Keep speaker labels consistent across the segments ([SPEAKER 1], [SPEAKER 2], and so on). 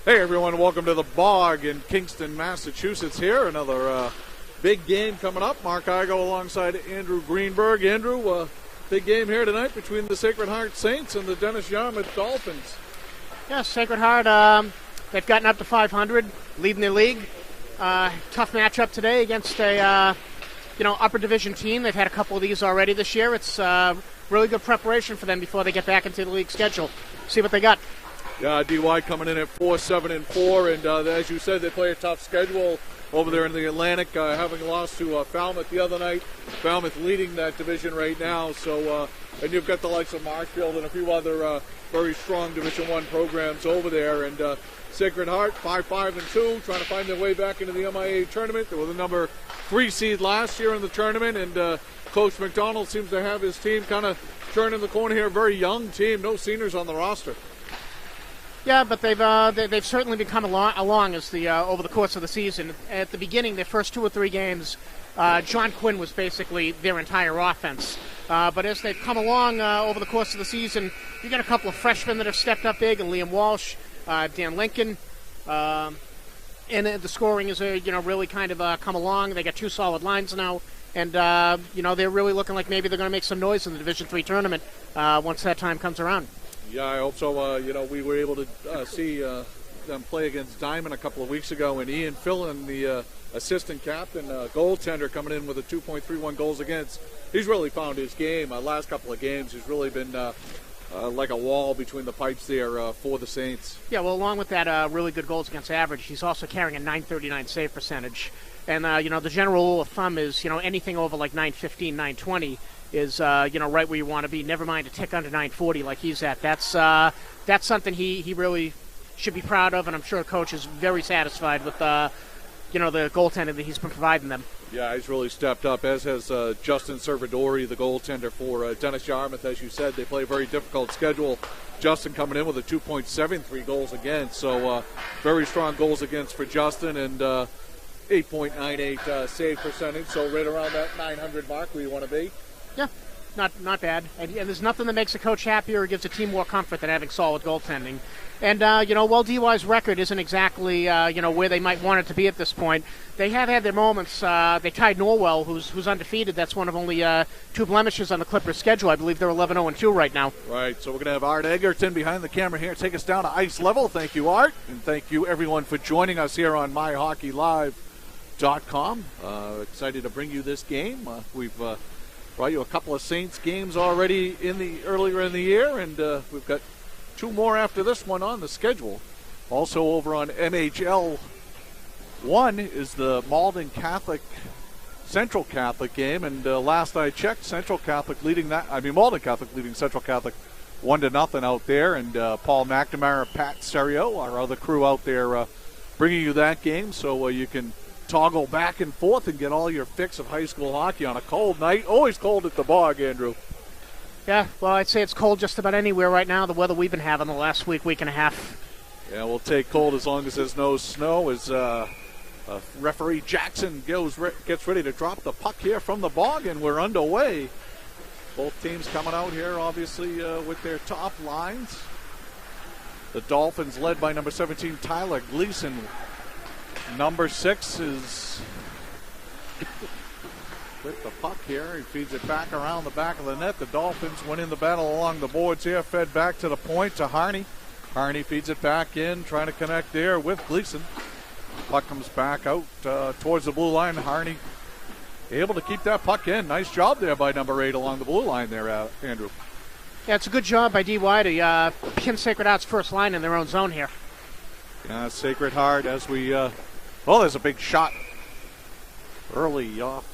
[SPEAKER 1] Hey everyone, welcome to the Bog in Kingston, Massachusetts here. Another big game coming up. Mark Igo alongside Andrew Greenberg. Andrew, big game here tonight between the Sacred Heart Saints and the Dennis-Yarmouth Dolphins.
[SPEAKER 2] Yeah, Sacred Heart, they've gotten up to 500, leading their league. Tough matchup today against a upper division team. They've had a couple of these already this year. It's really good preparation for them before they get back into the league schedule. See what they got.
[SPEAKER 1] Yeah, DY coming in at 4-7-4, and as you said, they play a tough schedule over there in the Atlantic, having lost to Falmouth the other night. Falmouth leading that division right now, so and you've got the likes of Marshfield and a few other very strong Division I programs over there, and Sacred Heart 5-5-2, trying to find their way back into the MIA tournament. They were the number 3 seed last year in the tournament, and Coach McDonald seems to have his team kind of turning the corner here. A very young team, no seniors on the roster.
[SPEAKER 2] Yeah, but they've certainly become along as the over the course of the season. At the beginning, their first 2 or 3 games, John Quinn was basically their entire offense. But as they've come along over the course of the season, you got a couple of freshmen that have stepped up big, and Liam Walsh, Dan Lincoln, and the scoring is really kind of come along. They got 2 solid lines now, and they're really looking like maybe they're going to make some noise in the Division III tournament once that time comes around.
[SPEAKER 1] Yeah, I hope so. We were able to see them play against Diamond a couple of weeks ago, and Ian Fillon, the assistant captain, goaltender, coming in with a 2.31 goals against. He's really found his game. Last couple of games, he's really been like a wall between the pipes there for the Saints. Yeah,
[SPEAKER 2] well, along with that really good goals against average, he's also carrying a .939 save percentage. And, the general rule of thumb is, anything over like .915, .920 is, right where you want to be. Never mind a tick under .940 like he's at. That's something he really should be proud of, and I'm sure the coach is very satisfied with, the goaltending that he's been providing them.
[SPEAKER 1] Yeah, he's really stepped up, as has Justin Servidori, the goaltender for Dennis-Yarmouth. As you said, they play a very difficult schedule. Justin coming in with a 2.73 goals against, so very strong goals against for Justin, and 8.98 save percentage, so right around that 900 mark where you want to be.
[SPEAKER 2] Yeah, not bad. And there's nothing that makes a coach happier or gives a team more comfort than having solid goaltending. And, while DY's record isn't exactly, where they might want it to be at this point, they have had their moments. They tied Norwell, who's undefeated. That's one of only 2 blemishes on the Clippers' schedule. I believe they're 11-0-2 right now.
[SPEAKER 1] Right, so we're going to have Art Egerton behind the camera here. Take us down to ice level. Thank you, Art. And thank you, everyone, for joining us here on MyHockeyLive.com. Excited to bring you this game. We've brought you a couple of Saints games already earlier in the year, and we've got 2 more after this one on the schedule. Also over on MHL 1 is the Malden Central Catholic game, and last I checked, Malden Catholic leading Central Catholic 1-0 out there, and Paul McNamara, Pat Serio, our other crew out there bringing you that game, so you can toggle back and forth and get all your fix of high school hockey on a cold night. Always cold at the Bog, Andrew.
[SPEAKER 2] Yeah, well, I'd say it's cold just about anywhere right now, the weather we've been having the last week and a half.
[SPEAKER 1] Yeah, we'll take cold as long as there's no snow, as referee Jackson gets ready to drop the puck here from the Bog, and we're underway. Both teams coming out here, obviously, with their top lines. The Dolphins led by number 17, Tyler Gleason. Number 6 is with the puck here. He feeds it back around the back of the net. The Dolphins winning the battle along the boards here. Fed back to the point to Harney. Harney feeds it back in, trying to connect there with Gleason. Puck comes back out towards the blue line. Harney able to keep that puck in. Nice job there by number 8 along the blue line there, Andrew.
[SPEAKER 2] Yeah, it's a good job by DY to pin Sacred Heart's first line in their own zone here.
[SPEAKER 1] Yeah, Sacred Heart as we... there's a big shot early off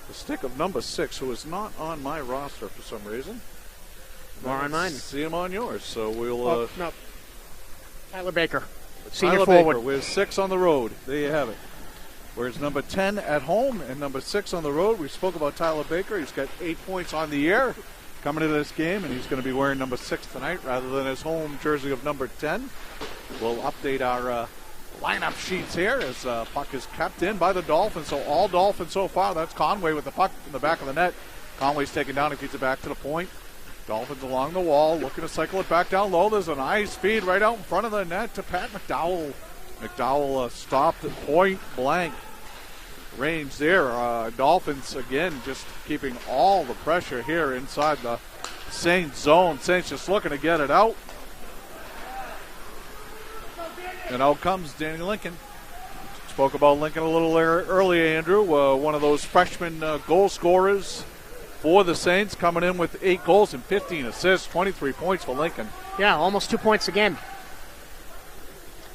[SPEAKER 1] the stick of number 6, who is not on my roster for some reason.
[SPEAKER 2] Nor on mine.
[SPEAKER 1] See him on yours, so we'll...
[SPEAKER 2] no. Tyler Baker.
[SPEAKER 1] Senior Tyler forward. Baker with 6 on the road. There you have it. Whereas number 10 at home and number 6 on the road. We spoke about Tyler Baker. He's got 8 points on the year coming into this game, and he's going to be wearing number 6 tonight rather than his home jersey of number 10. We'll update our lineup sheets here as puck is kept in by the Dolphins. So all Dolphins so far. That's Conway with the puck in the back of the net. Conway's taken down. He feeds it back to the point. Dolphins along the wall, looking to cycle it back down low. There's a nice feed right out in front of the net to Pat McDowell. McDowell stopped at point blank range there. Dolphins, again, just keeping all the pressure here inside the Saints zone. Saints just looking to get it out. And out comes Danny Lincoln. Spoke about Lincoln a little earlier, Andrew. One of those freshman goal scorers for the Saints, coming in with 8 goals and 15 assists, 23 points for Lincoln.
[SPEAKER 2] Yeah, almost 2 points again.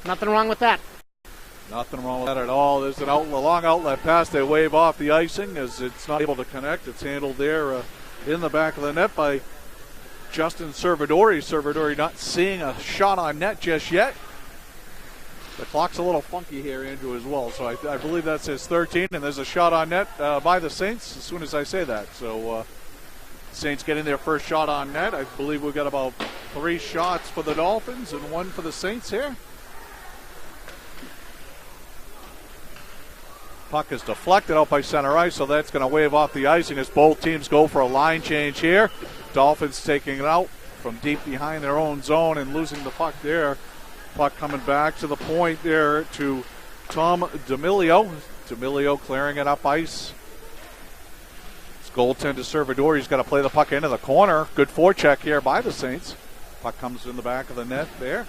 [SPEAKER 2] Nothing wrong with that.
[SPEAKER 1] Nothing wrong with that at all. There's a long outlet pass. They wave off the icing as it's not able to connect. It's handled there in the back of the net by Justin Servidori. Servidori not seeing a shot on net just yet. The clock's a little funky here, Andrew, as well. So I believe that says 13, and there's a shot on net by the Saints as soon as I say that. So Saints getting their first shot on net. I believe we've got about 3 shots for the Dolphins and 1 for the Saints here. Puck is deflected out by center ice, so that's going to wave off the icing as both teams go for a line change here. Dolphins taking it out from deep behind their own zone and losing the puck there. Puck coming back to the point there to Tom D'Amelio. D'Amelio clearing it up ice. It's goaltender Servidori. He's got to play the puck into the corner. Good forecheck here by the Saints. Puck comes in the back of the net there.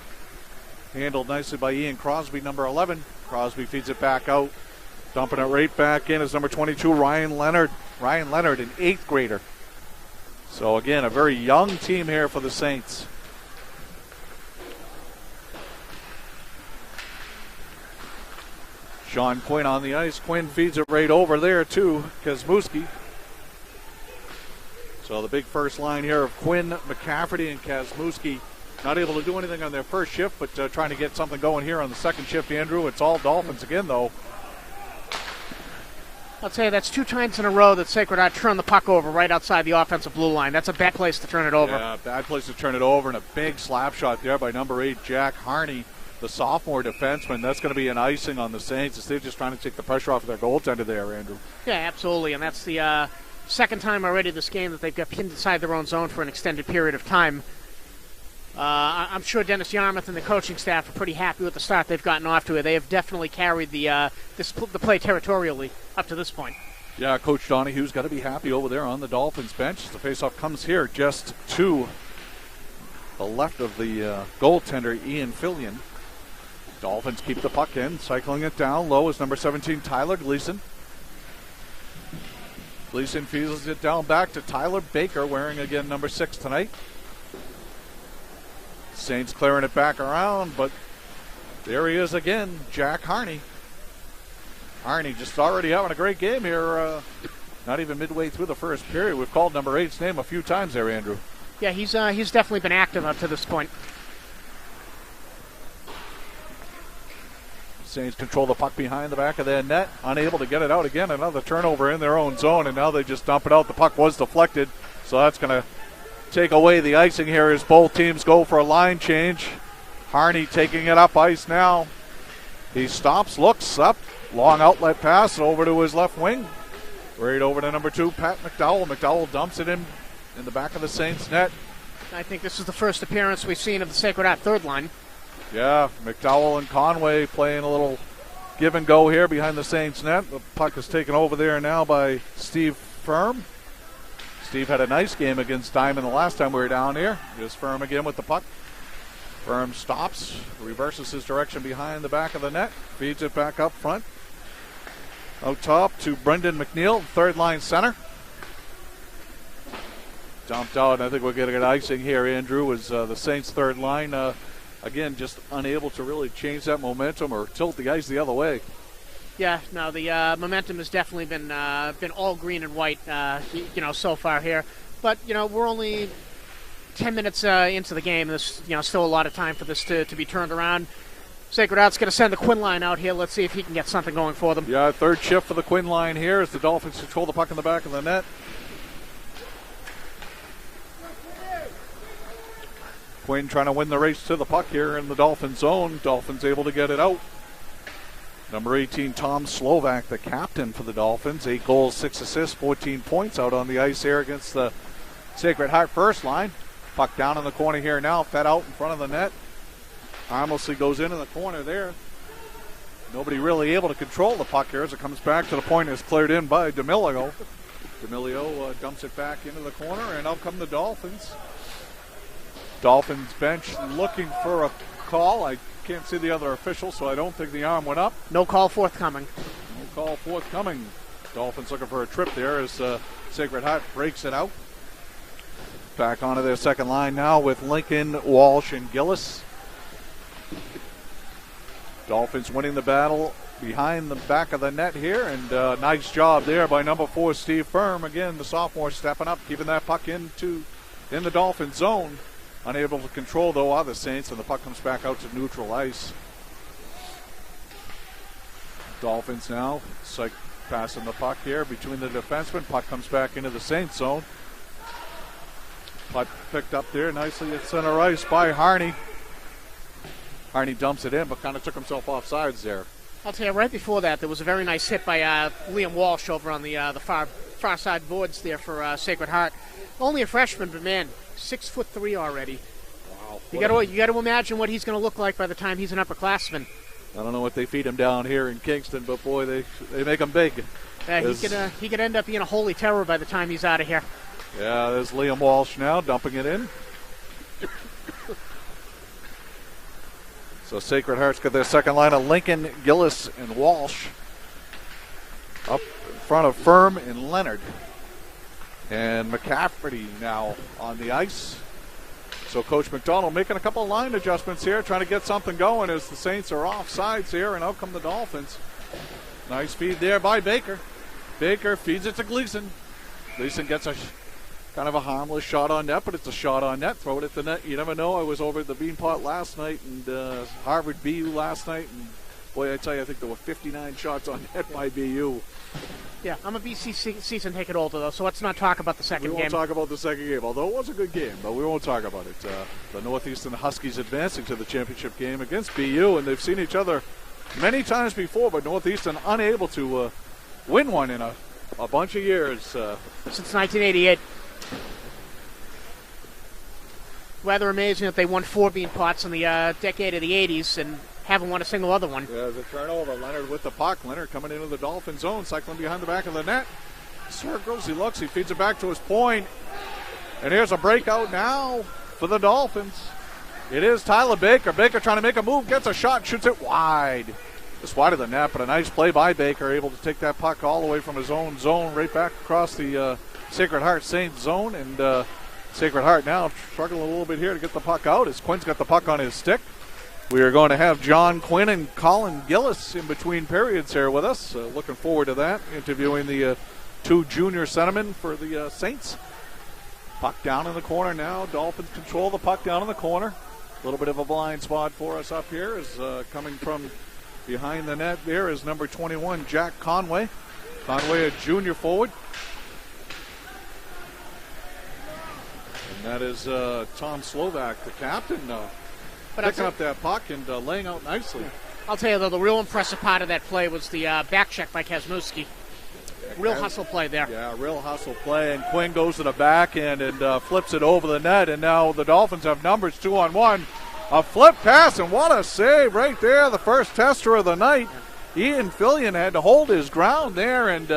[SPEAKER 1] Handled nicely by Ian Crosby, number 11. Crosby feeds it back out. Dumping it right back in is number 22, Ryan Leonard. Ryan Leonard, an 8th grader. So, again, a very young team here for the Saints. Sean Quinn on the ice. Quinn feeds it right over there to Kazmuski. So the big first line here of Quinn, McCafferty, and Kazmuski. Not able to do anything on their first shift, but trying to get something going here on the second shift, Andrew. It's all Dolphins again, though.
[SPEAKER 2] I'll tell you, that's 2 times in a row that Sacred Heart turned the puck over right outside the offensive blue line. That's a bad place to turn it over.
[SPEAKER 1] Yeah, bad place to turn it over, and a big slap shot there by number 8, Jack Harney, the sophomore defenseman. That's going to be an icing on the Saints as they're just trying to take the pressure off of their goaltender there, Andrew.
[SPEAKER 2] Yeah, absolutely, and that's the second time already this game that they've got pinned inside their own zone for an extended period of time. I'm sure Dennis-Yarmouth and the coaching staff are pretty happy with the start they've gotten off to it. They have definitely carried the play territorially up to this point.
[SPEAKER 1] Yeah, Coach Donahue's got to be happy over there on the Dolphins bench. The faceoff comes here just to the left of the goaltender, Ian Fillion. Dolphins keep the puck in, cycling it down low is number 17, Tyler Gleason. Gleason feeds it down back to Tyler Baker, wearing again number 6 tonight. Saints clearing it back around, but there he is again, Jack Harney. Harney just already having a great game here. Not even midway through the first period. We've called number 8's name a few times there, Andrew.
[SPEAKER 2] Yeah, he's definitely been active up to this point.
[SPEAKER 1] Saints control the puck behind the back of their net, unable to get it out again. Another turnover in their own zone, and now they just dump it out. The puck was deflected, so that's going to take away the icing here as both teams go for a line change. Harney taking it up ice now. He stops, looks up, long outlet pass over to his left wing. Right over to number 2, Pat McDowell. McDowell dumps it in the back of the Saints net.
[SPEAKER 2] I think this is the first appearance we've seen of the Sacred Heart third line.
[SPEAKER 1] Yeah, McDowell and Conway playing a little give and go here behind the Saints net. The puck is taken over there now by Steve Firm. Steve had a nice game against Diamond the last time we were down here. Here's Firm again with the puck. Firm stops, reverses his direction behind the back of the net, feeds it back up front. Out top to Brendan McNeil, third line center. Dumped out, and I think we're going to get icing here, Andrew, as the Saints' third line, again, just unable to really change that momentum or tilt the ice the other way.
[SPEAKER 2] Yeah, no, the momentum has definitely been all green and white, so far here. But, we're only 10 minutes into the game. There's, still a lot of time for this to be turned around. Sacred Heart's going to send the Quinn line out here. Let's see if he can get something going for them.
[SPEAKER 1] Yeah, third shift for the Quinn line here as the Dolphins control the puck in the back of the net. Quinn trying to win the race to the puck here in the Dolphins zone. Dolphins able to get it out. Number 18, Tom Slovak, the captain for the Dolphins. 8 goals, 6 assists, 14 points out on the ice here against the Sacred Heart first line. Puck down in the corner here now, fed out in front of the net. Harmlessly goes into the corner there. Nobody really able to control the puck here as it comes back to the point and is cleared in by D'Amelio. D'Amelio dumps it back into the corner, and out come the Dolphins. Dolphins bench looking for a call. I can't see the other official, so I don't think the arm went up.
[SPEAKER 2] No call forthcoming.
[SPEAKER 1] No call forthcoming. Dolphins looking for a trip there as Sacred Heart breaks it out. Back onto their second line now with Lincoln, Walsh, and Gillis. Dolphins winning the battle behind the back of the net here, and nice job there by number 4, Steve Firm. Again, the sophomore stepping up, keeping that puck in the Dolphin zone. Unable to control, though, are the Saints, and the puck comes back out to neutral ice. Dolphins now passing the puck here between the defensemen. Puck comes back into the Saints zone. Puck picked up there nicely at center ice by Harney. Harney dumps it in, but kind of took himself off sides there.
[SPEAKER 2] I'll tell you, right before that, there was a very nice hit by Liam Walsh over on the far side boards there for Sacred Heart. Only a freshman, but man, 6'3" already.
[SPEAKER 1] Wow.
[SPEAKER 2] You got to imagine what he's going to look like by the time he's an upperclassman.
[SPEAKER 1] I don't know what they feed him down here in Kingston, but boy, they make him big.
[SPEAKER 2] He could end up being a holy terror by the time he's out of here.
[SPEAKER 1] Yeah, there's Liam Walsh now dumping it in. So Sacred Heart's got their second line of Lincoln, Gillis, and Walsh up in front of Firm and Leonard. And McCafferty now on the ice. So Coach McDonald making a couple of line adjustments here, trying to get something going as the Saints are off sides here, and out come the Dolphins. Nice feed there by Baker. Baker feeds it to Gleason. Gleason gets a kind of a harmless shot on net, but it's a shot on net. Throw it at the net. You never know. I was over at the Beanpot last night and Harvard BU last night, and boy, I tell you, I think there were 59 shots on net by BU.
[SPEAKER 2] Yeah, I'm a BC season ticket holder, though, so let's not talk about the second game.
[SPEAKER 1] We won't talk about the second game, although it was a good game, but we won't talk about it. The Northeastern Huskies advancing to the championship game against BU, and they've seen each other many times before, but Northeastern unable to win one in a bunch of years.
[SPEAKER 2] Since 1988. Rather amazing that they won 4 Beanpots in the decade of the 80s and haven't won a single other one.
[SPEAKER 1] Yeah, the turnover. Leonard with the puck. Leonard coming into the Dolphin zone, cycling behind the back of the net. Circles, he looks, he feeds it back to his point. And here's a breakout now for the Dolphins. It is Tyler Baker. Baker trying to make a move, gets a shot, shoots it wide. Just wide of the net, but a nice play by Baker, able to take that puck all the way from his own zone right back across the Sacred Heart Saints zone. And Sacred Heart now struggling a little bit here to get the puck out as Quinn's got the puck on his stick. We are going to have John Quinn and Colin Gillis in between periods here with us. Looking forward to that, interviewing the 2 junior centermen for the Saints. Puck down in the corner now. Dolphins control the puck down in the corner. A little bit of a blind spot for us up here is coming from behind the net there is number 21, Jack Conway. Conway, a junior forward. And that is Tom Slovak, the captain, picking up that puck and laying out nicely.
[SPEAKER 2] I'll tell you, though, the real impressive part of that play was the back check by Kazmewski. Real hustle play there.
[SPEAKER 1] Yeah, real hustle play, and Quinn goes to the backhand and flips it over the net, and now the Dolphins have numbers 2-on-1. A flip pass, and what a save right there, the first tester of the night. Ian Fillion had to hold his ground there and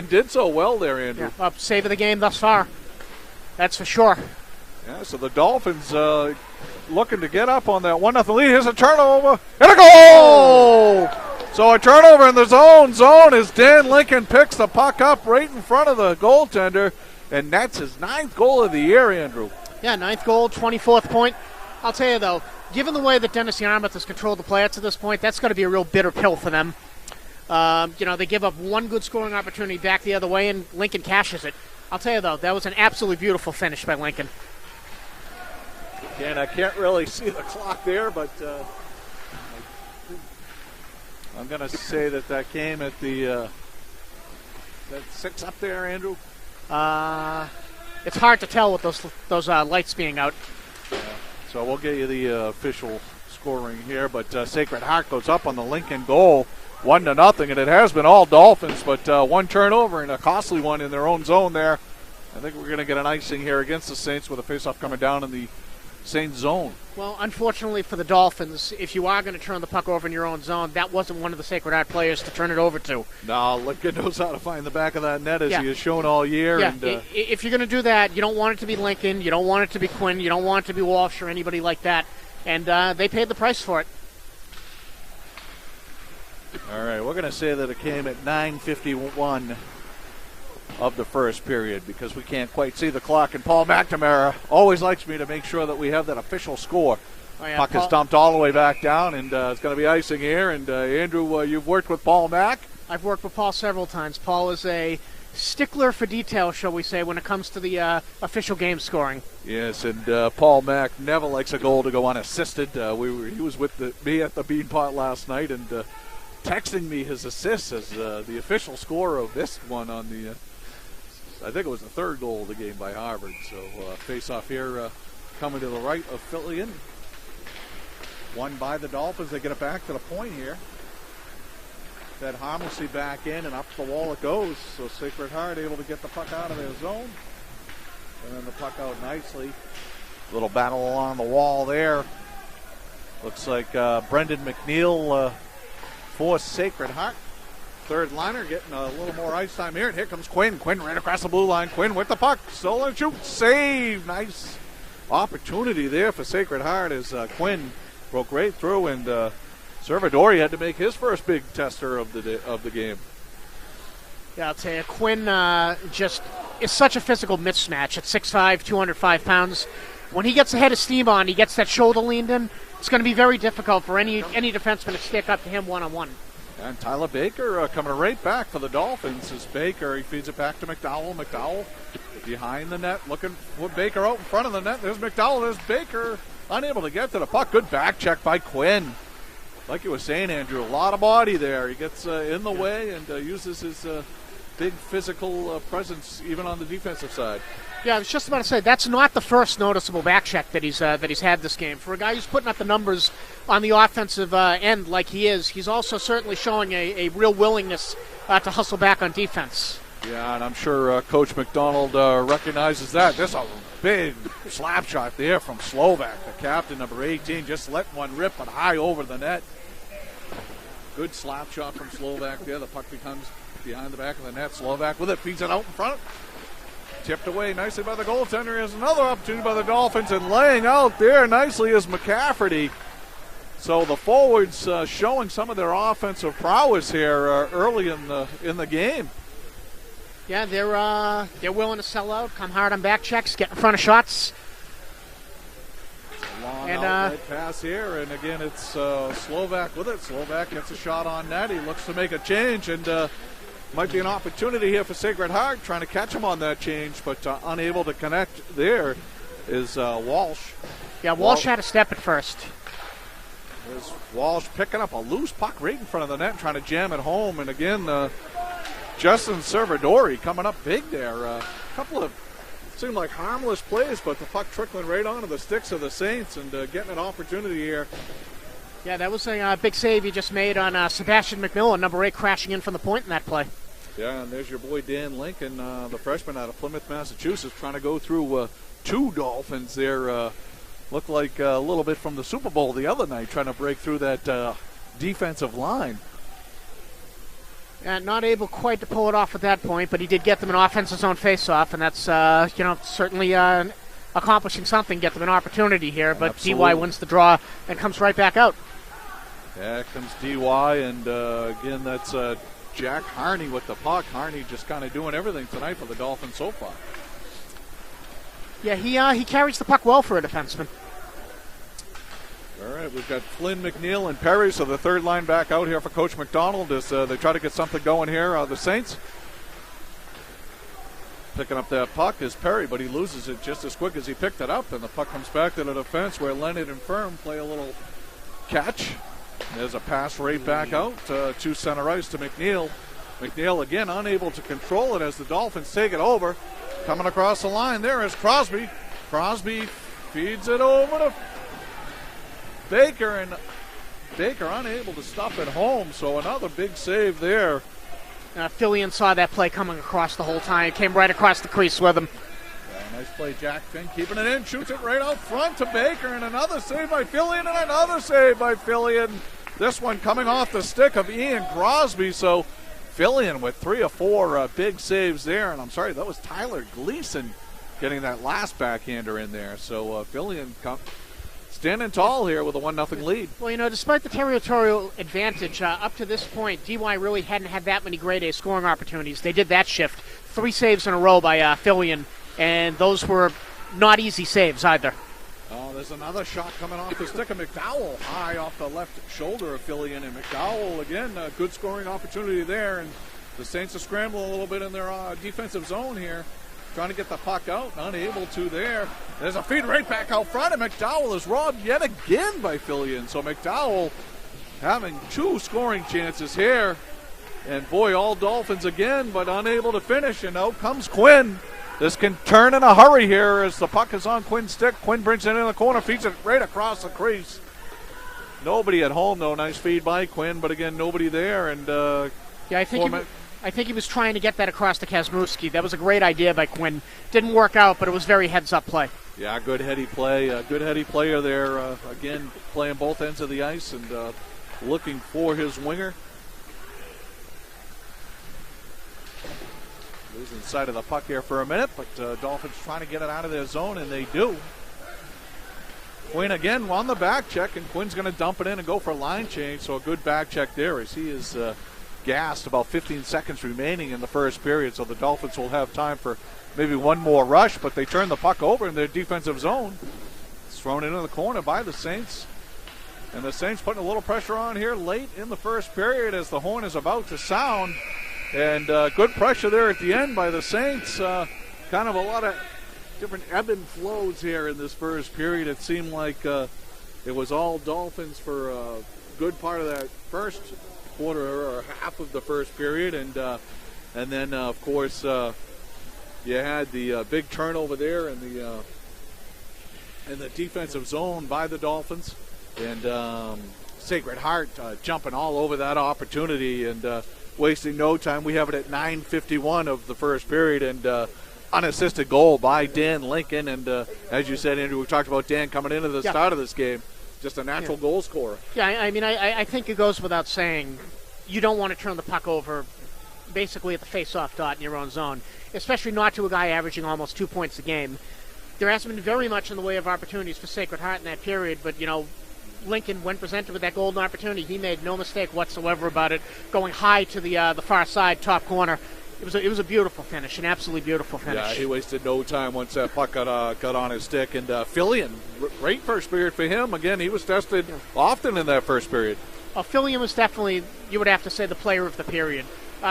[SPEAKER 1] did so well there, Andrew.
[SPEAKER 2] Yeah, save of the game thus far. That's for sure.
[SPEAKER 1] Yeah, so the Dolphins looking to get up on that 1-0 lead. Here's a turnover and a goal! So a turnover in the zone as Dan Lincoln picks the puck up right in front of the goaltender, and that's his 9th goal of the year, Andrew.
[SPEAKER 2] Yeah, 9th goal, 24th point. I'll tell you, though, given the way that Dennis-Yarmouth has controlled the play up to this point, that's going to be a real bitter pill for them. They give up one good scoring opportunity back the other way, and Lincoln cashes it. I'll tell you, though, that was an absolutely beautiful finish by Lincoln.
[SPEAKER 1] And I can't really see the clock there, but I'm going to say that came at the that 6 up there, Andrew.
[SPEAKER 2] It's hard to tell with those lights being out.
[SPEAKER 1] Yeah. So we'll get you the official scoring here, but Sacred Heart goes up on the Lincoln goal, 1-0, and it has been all Dolphins, but one turnover and a costly one in their own zone there I think we're going to get an icing here against the Saints with a faceoff coming down in the Saints zone.
[SPEAKER 2] Well, unfortunately for the Dolphins, if you are going to turn the puck over in your own zone, that wasn't one of the Sacred Heart players to turn it over to.
[SPEAKER 1] No, Lincoln knows how to find the back of that net, as he has shown all year.
[SPEAKER 2] Yeah,
[SPEAKER 1] and,
[SPEAKER 2] if you're going to do that, you don't want it to be Lincoln, you don't want it to be Quinn, you don't want it to be Walsh or anybody like that. And they paid the price for it.
[SPEAKER 1] All right, we're going to say that it came at 9:51 of the first period because we can't quite see the clock. And Paul McNamara always likes me to make sure that we have that official score.
[SPEAKER 2] Oh, yeah,
[SPEAKER 1] Puck is dumped all the way back down, and it's going to be icing here. And Andrew, you've worked with Paul Mack.
[SPEAKER 2] I've worked with Paul several times. Paul is a stickler for detail, shall we say, when it comes to the official game scoring.
[SPEAKER 1] Yes, and Paul Mack never likes a goal to go unassisted. He was with me at the Beanpot last night and texting me his assists as the official score of this one on the I think it was the third goal of the game by Harvard. So face-off here coming to the right of Fillion. Won by the Dolphins. They get it back to the point here. That harmlessly back in and up the wall it goes. So Sacred Heart able to get the puck out of their zone. And then the puck out nicely. Little battle along the wall there. Looks like Brendan McNeil for Sacred Heart. Third liner getting a little more ice time here. And here comes Quinn. Quinn right across the blue line. Quinn with the puck. Stolen shoot. Save. Nice opportunity there for Sacred Heart as Quinn broke right through. And Servidori had to make his first big tester of the game.
[SPEAKER 2] Yeah, I'll tell you, Quinn just is such a physical mismatch at 6'5", 205 pounds. When he gets the head of steam on, he gets that shoulder leaned in, it's going to be very difficult for any defenseman to stick up to him one-on-one.
[SPEAKER 1] And Tyler Baker coming right back for the Dolphins is Baker. He feeds it back to McDowell. McDowell behind the net, looking with Baker out in front of the net. There's McDowell. There's Baker. Unable to get to the puck. Good back check by Quinn. Like you were saying, Andrew, a lot of body there. He gets in the way and uses his big physical presence even on the defensive side.
[SPEAKER 2] Yeah, I was just about to say, that's not the first noticeable back check that he's had this game. For a guy who's putting up the numbers on the offensive end like he is, he's also certainly showing a real willingness to hustle back on defense.
[SPEAKER 1] Yeah, and I'm sure Coach McDonald recognizes that. There's a big slap shot there from Slovak, the captain, number 18, just letting one rip but high over the net. Good slap shot from Slovak there. The puck becomes behind the back of the net. Slovak with it, feeds it out in front. Tipped away nicely by the goaltender. Here's another opportunity by the Dolphins, and laying out there nicely is McCafferty. So the forwards showing some of their offensive prowess here early in the game.
[SPEAKER 2] Yeah, they're willing to sell out, come hard on back checks, get in front of shots.
[SPEAKER 1] Long outlet pass here, and again it's Slovak with it. Slovak gets a shot on net. He looks to make a change, and might be an opportunity here for Sacred Heart, trying to catch him on that change, but unable to connect there is Walsh.
[SPEAKER 2] Yeah, Walsh had a step at first.
[SPEAKER 1] There's Walsh picking up a loose puck right in front of the net, trying to jam it home, and again, Justin Servidori coming up big there. A couple of seemed like harmless plays, but the puck trickling right onto the sticks of the Saints and getting an opportunity here.
[SPEAKER 2] Yeah, that was a big save you just made on Sebastian McMillan, number 8, crashing in from the point in that play.
[SPEAKER 1] Yeah, and there's your boy Dan Lincoln, the freshman out of Plymouth, Massachusetts, trying to go through two Dolphins there. Looked like a little bit from the Super Bowl the other night, trying to break through that defensive line.
[SPEAKER 2] Not able quite to pull it off at that point, but he did get them an offensive zone face-off, and that's certainly accomplishing something, get them an opportunity here. But
[SPEAKER 1] Absolutely.
[SPEAKER 2] DY wins the draw and comes right back out.
[SPEAKER 1] Yeah, comes DY, and again, that's Jack Harney with the puck. Harney just kind of doing everything tonight for the Dolphins so far.
[SPEAKER 2] Yeah, he carries the puck well for a defenseman.
[SPEAKER 1] All right, we've got Flynn, McNeil, and Perry, so the third line back out here for Coach McDonald as they try to get something going here. The Saints picking up that puck is Perry, but he loses it just as quick as he picked it up, and the puck comes back to the defense where Leonard and Firm play a little catch. There's a pass right back out to center ice to McNeil. McNeil again unable to control it as the Dolphins take it over. Coming across the line there is Crosby. Crosby feeds it over to Baker, and Baker unable to stuff it home, so another big save there
[SPEAKER 2] Fillion saw that play coming across the whole time. Came right across the crease with him.
[SPEAKER 1] Nice play, Jack Finn, keeping it in, shoots it right out front to Baker, and another save by Fillion, and another save by Fillion. This one coming off the stick of Ian Crosby, so Fillion with 3 of 4 big saves there, and I'm sorry, that was Tyler Gleason getting that last backhander in there. So Fillion standing tall here with a 1-0 lead.
[SPEAKER 2] Well, despite the territorial advantage, up to this point, DY really hadn't had that many grade A scoring opportunities. They did that shift. 3 saves in a row by Fillion, and those were not easy saves either.
[SPEAKER 1] Oh, there's another shot coming off the stick of McDowell, high off the left shoulder of Fillion, and McDowell, again, a good scoring opportunity there, and the Saints are scrambling a little bit in their defensive zone here, trying to get the puck out, unable to there. There's a feed right back out front, and McDowell is robbed yet again by Fillion, so McDowell having 2 scoring chances here, and boy, all Dolphins again, but unable to finish, and out comes Quinn. This can turn in a hurry here as the puck is on Quinn's stick. Quinn brings it in the corner, feeds it right across the crease. Nobody at home, though. Nice feed by Quinn, but again, nobody there. And
[SPEAKER 2] I think he was trying to get that across to Kazmowski. That was a great idea by Quinn. Didn't work out, but it was very heads-up play.
[SPEAKER 1] Yeah, good heady play. Good heady player there. Again, playing both ends of the ice and looking for his winger. Losing sight of the puck here for a minute, but Dolphins trying to get it out of their zone, and they do. Quinn again on the back check, and Quinn's going to dump it in and go for a line change, so a good back check there as he is gassed. About 15 seconds remaining in the first period, so the Dolphins will have time for maybe one more rush, but they turn the puck over in their defensive zone. It's thrown into the corner by the Saints, and the Saints putting a little pressure on here late in the first period as the horn is about to sound. And good pressure there at the end by the Saints. Kind of a lot of different ebb and flows here in this first period. It seemed like it was all Dolphins for a good part of that first quarter or half of the first period. And then, of course, you had the big turnover there in the defensive zone by the Dolphins. And Sacred Heart jumping all over that opportunity and wasting no time. We have it at 9:51 of the first period, and unassisted goal by Dan Lincoln. And as you said, Andrew, we talked about Dan coming into the start of this game, just a natural goal scorer.
[SPEAKER 2] Yeah, I mean, I think it goes without saying, you don't want to turn the puck over basically at the face-off dot in your own zone, especially not to a guy averaging almost 2 points a game. There hasn't been very much in the way of opportunities for Sacred Heart in that period, but, Lincoln, when presented with that golden opportunity, he made no mistake whatsoever about it, going high to the far side, top corner. It was a beautiful finish, an absolutely beautiful finish.
[SPEAKER 1] Yeah, he wasted no time once that puck got on his stick. And Fillion, great first period for him. Again, he was tested often in that first period.
[SPEAKER 2] Fillion was definitely, you would have to say, the player of the period.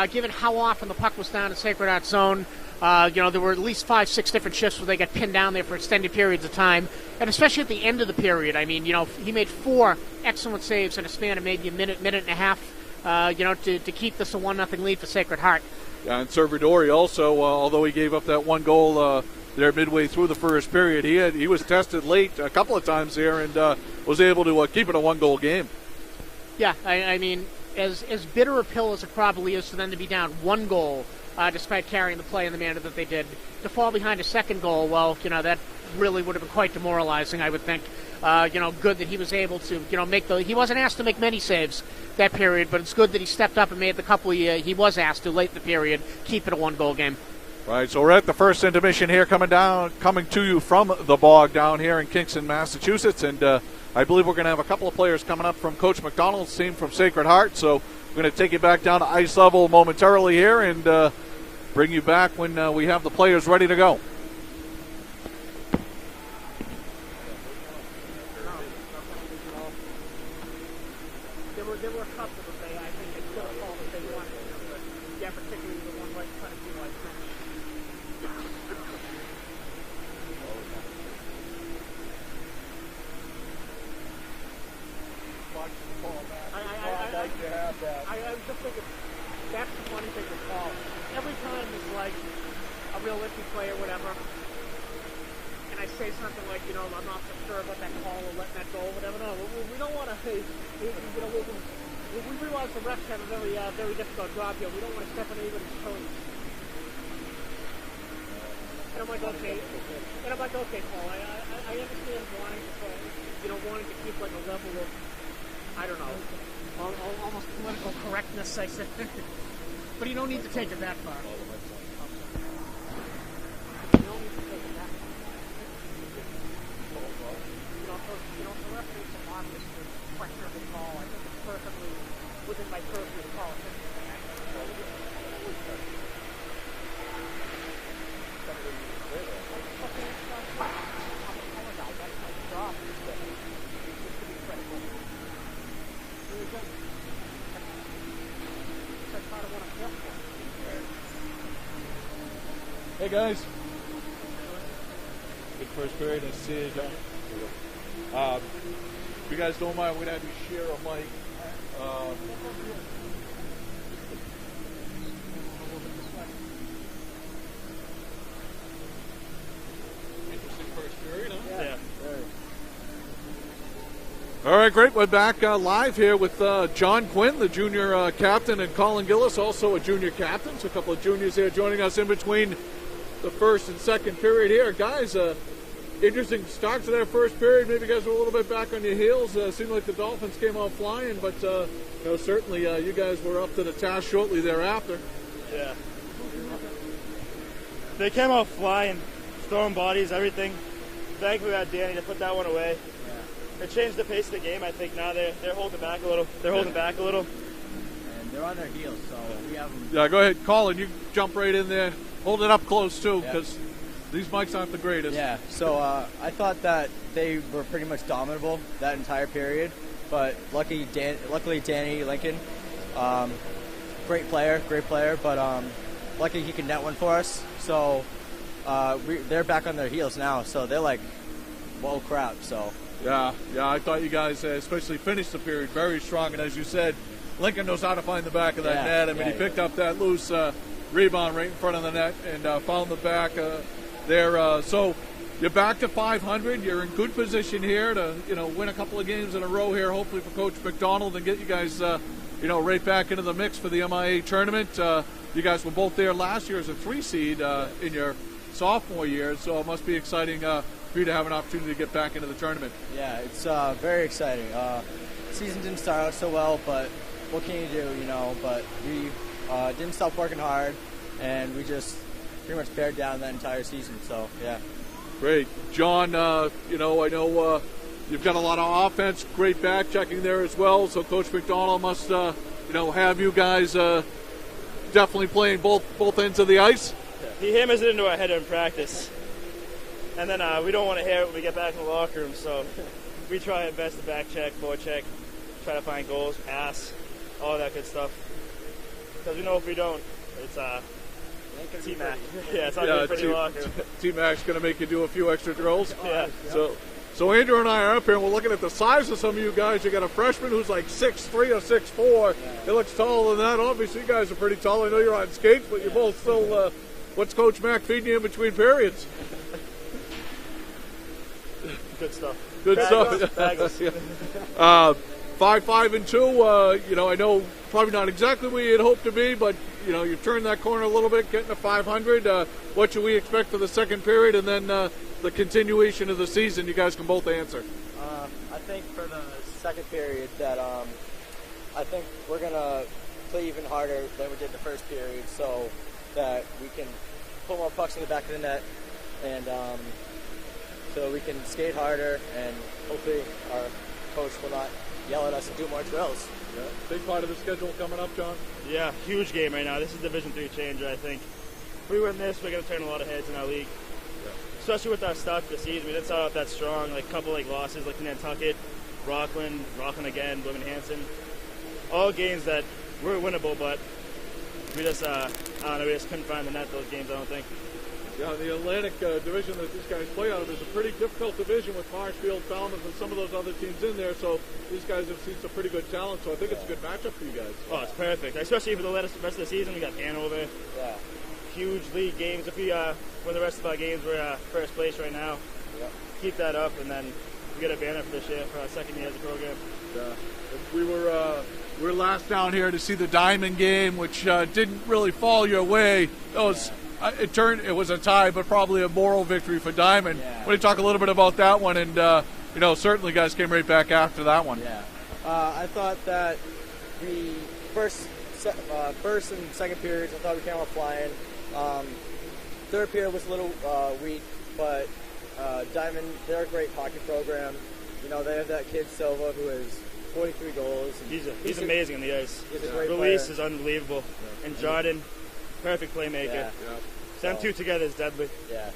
[SPEAKER 2] Given how often the puck was down in Sacred Heart zone, there were at least 5-6 different shifts where they got pinned down there for extended periods of time, and especially at the end of the period. I mean, he made 4 excellent saves in a span of maybe a minute and a half, to keep this a 1-0 lead for Sacred Heart.
[SPEAKER 1] Yeah, and Servidori also, although he gave up that one goal there midway through the first period, he was tested late a couple of times there and was able to keep it a 1-goal game.
[SPEAKER 2] Yeah, I mean, as bitter a pill as it probably is for them to be down 1 goal, despite carrying the play in the manner that they did, to fall behind a second goal, well, that really would have been quite demoralizing, I would think. Good that he was able to, he wasn't asked to make many saves that period, but it's good that he stepped up and made the couple he was asked to late in the period, keep it a 1-goal game.
[SPEAKER 1] Right, so we're at the first intermission here, coming to you from the Bog down here in Kingston, Massachusetts, and I believe we're going to have a couple of players coming up from Coach McDonald's team from Sacred Heart, so we're going to take you back down to ice level momentarily here and bring you back when we have the players ready to go.
[SPEAKER 2] There were a couple that I think they could have called if they wanted to, but yeah, particularly the one right in front of you, like finish. I'd like to have that. I was just thinking, that's the funny thing to call. Every time it's like a real iffy play or whatever, and I say something like, I'm not so sure about that call or letting that go or whatever. No, we don't want to, we realize course, the refs have a very difficult job here. We don't want to step on anybody's toes. And I'm like, okay. Paul, I understand wanting to keep like a level of, I don't know, almost political correctness, I said. But you don't need to take it that far. You don't need to take it that far. The ref makes some obvious questionable call. I think it's perfectly within my purview to call it.
[SPEAKER 1] Hey guys. Good first period. Nice to see you, John. If you guys don't mind, we're going to have you share a mic. Interesting first period, huh?
[SPEAKER 3] Yeah.
[SPEAKER 1] All right, great. We're back live here with John Quinn, the junior captain, and Colin Gillis, also a junior captain. So a couple of juniors here joining us in between the first and second period here. Guys, interesting start to that first period. Maybe you guys were a little bit back on your heels. Seemed like the Dolphins came out flying, but certainly you guys were up to the task shortly thereafter.
[SPEAKER 3] Yeah. They came out flying, throwing bodies, everything. Thankfully, we had Danny to put that one away. It changed the pace of the game. I think now they're holding back a little. And
[SPEAKER 4] they're on their heels, so we have them.
[SPEAKER 1] Yeah, go ahead, Colin. You jump right in there. Hold it up close too, because these mics aren't the greatest.
[SPEAKER 4] Yeah. So I thought that they were pretty much dominable that entire period, but luckily Danny Lincoln, great player, but lucky he could net one for us. So they're back on their heels now. So they're like, whoa, crap. So.
[SPEAKER 1] Yeah, I thought you guys, especially finished the period very strong, and as you said, Lincoln knows how to find the back of that net. I mean, he picked up that loose rebound right in front of the net and found the back there. So you're back to 500. You're in good position here to win a couple of games in a row here, hopefully for Coach McDonald, and get you guys right back into the mix for the MIA tournament. You guys were both there last year as a 3 seed in your sophomore year, so it must be exciting for you to have an opportunity to get back into the tournament.
[SPEAKER 4] Yeah, it's very exciting. Season didn't start out so well, but what can you do, But we didn't stop working hard, and we just pretty much beared down that entire season, so, yeah.
[SPEAKER 1] Great. John, I know you've got a lot of offense, great back checking there as well, so Coach McDonald must, have you guys definitely playing both ends of the ice.
[SPEAKER 3] He hammers it into our head in practice. And then we don't want to hear it when we get back in the locker room, so we try our best to back check, forward check, try to find goals, pass, all that good stuff. Because we know if we don't, it's T-Mac. Yeah, it's not going to be pretty locker room.
[SPEAKER 1] T-Mac's going to make you do a few extra drills.
[SPEAKER 3] Yeah.
[SPEAKER 1] So Andrew and I are up here, and we're looking at the size of some of you guys. You got a freshman who's like 6'3" or 6'4". Yeah. He looks taller than that. Obviously, you guys are pretty tall. I know you're on skates, but you're both still. What's Coach Mac feeding you in between periods?
[SPEAKER 3] Good stuff.
[SPEAKER 1] Bagels. 5-5-2. I know probably not exactly where you'd hope to be, but you turned that corner a little bit, getting to 500. What should we expect for the second period, and then the continuation of the season? You guys can both answer.
[SPEAKER 4] I think for the second period that I think we're gonna play even harder than we did the first period, so that we can put more pucks in the back of the net, and so we can skate harder, and hopefully our coach will not yell at us and do more drills.
[SPEAKER 1] Yeah. Big part of the schedule coming up, John.
[SPEAKER 3] Yeah, huge game right now. This is Division III changer, I think. If we win this, we're going to turn a lot of heads in our league. Yeah. Especially with our start to the season. We didn't start out that strong. Like a couple losses like Nantucket, Rockland again, Bloomington. All games that were winnable, but we just, we just couldn't find the net those games, I don't think.
[SPEAKER 1] Yeah, the Atlantic division that these guys play out of is a pretty difficult division with Marshfield, Falmouth, and some of those other teams in there. So these guys have seen some pretty good talent. So I think it's a good matchup for you guys.
[SPEAKER 3] Oh, it's perfect. Especially for the rest of the season. We got Hanover.
[SPEAKER 4] Yeah.
[SPEAKER 3] Huge league games. If we win the rest of our games, we're first place right now. Yeah. Keep that up, and then we get a banner for this year for our second year as a program.
[SPEAKER 1] Yeah. We were We're last down here to see the Diamond game, which didn't really fall your way. It was a tie, but probably a moral victory for Diamond.
[SPEAKER 4] Yeah.
[SPEAKER 1] What do you talk a little bit about that one? And certainly guys came right back after that one.
[SPEAKER 4] Yeah. I thought that the first and second periods, I thought we came out flying. Third period was a little weak, but Diamond, they're a great hockey program. They have that kid Silva who has 43 goals.
[SPEAKER 3] He's amazing on the ice.
[SPEAKER 4] He's a great
[SPEAKER 3] Release
[SPEAKER 4] player.
[SPEAKER 3] is unbelievable. Yeah. And Jordan, perfect playmaker.
[SPEAKER 4] Yeah.
[SPEAKER 3] Them two together is deadly.
[SPEAKER 4] Yeah.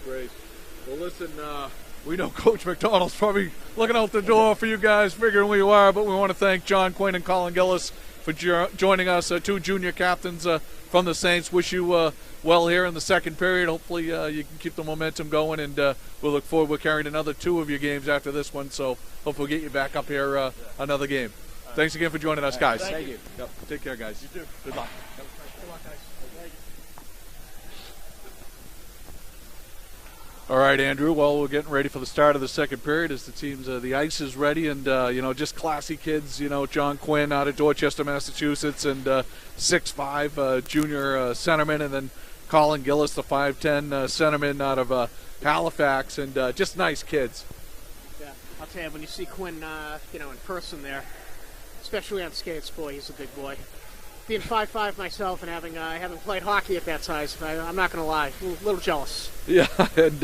[SPEAKER 1] Great. Well, listen, we know Coach McDonald's probably looking out the door for you guys, figuring where you are, but we want to thank John Quinn and Colin Gillis for joining us, two junior captains from the Saints. Wish you well here in the second period. Hopefully you can keep the momentum going, and we'll look forward. We're carrying another 2 of your games after this one, so hopefully we'll get you back up here another game. Thanks again for joining us, guys.
[SPEAKER 4] Thank you.
[SPEAKER 1] Yep. Take care, guys. You too. Good luck.
[SPEAKER 2] Good luck, guys.
[SPEAKER 1] All right, Andrew. Well, we're getting ready for the start of the second period as the ice is ready, and just classy kids. John Quinn out of Dorchester, Massachusetts, and 6'5" junior centerman, and then Colin Gillis, the 5'10" centerman out of Halifax, and just nice kids.
[SPEAKER 2] Yeah, I'll tell you, when you see Quinn, in person there, especially on skates, boy, he's a big boy. Being 5'5" myself and having played hockey at that size, I'm not going to lie, a little jealous.
[SPEAKER 1] Yeah, and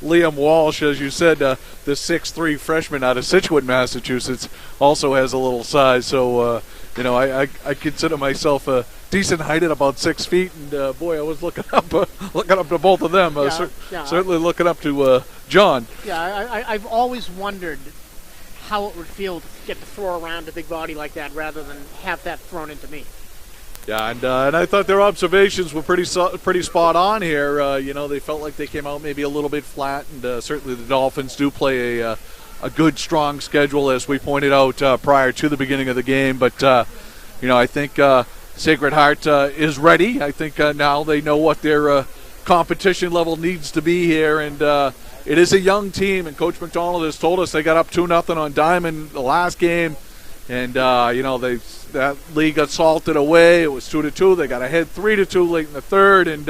[SPEAKER 1] Liam Walsh, as you said, the 6'3" freshman out of Scituate, Massachusetts, also has a little size. So, I consider myself a decent height at about 6 feet, and boy, I was looking up to both of them. Certainly looking up to John.
[SPEAKER 2] Yeah, I've always wondered how it would feel to get to throw around a big body like that rather than have that thrown into me.
[SPEAKER 1] Yeah, and I thought their observations were pretty spot on here. They felt like they came out maybe a little bit flat, and certainly the Dolphins do play a good, strong schedule, as we pointed out prior to the beginning of the game. But, I think Sacred Heart is ready. I think now they know what their competition level needs to be here, and it is a young team, and Coach McDonald has told us they got up 2-0 on Diamond the last game, and, that lead got salted away. It was 2-2. They got ahead 3-2 late in the third, and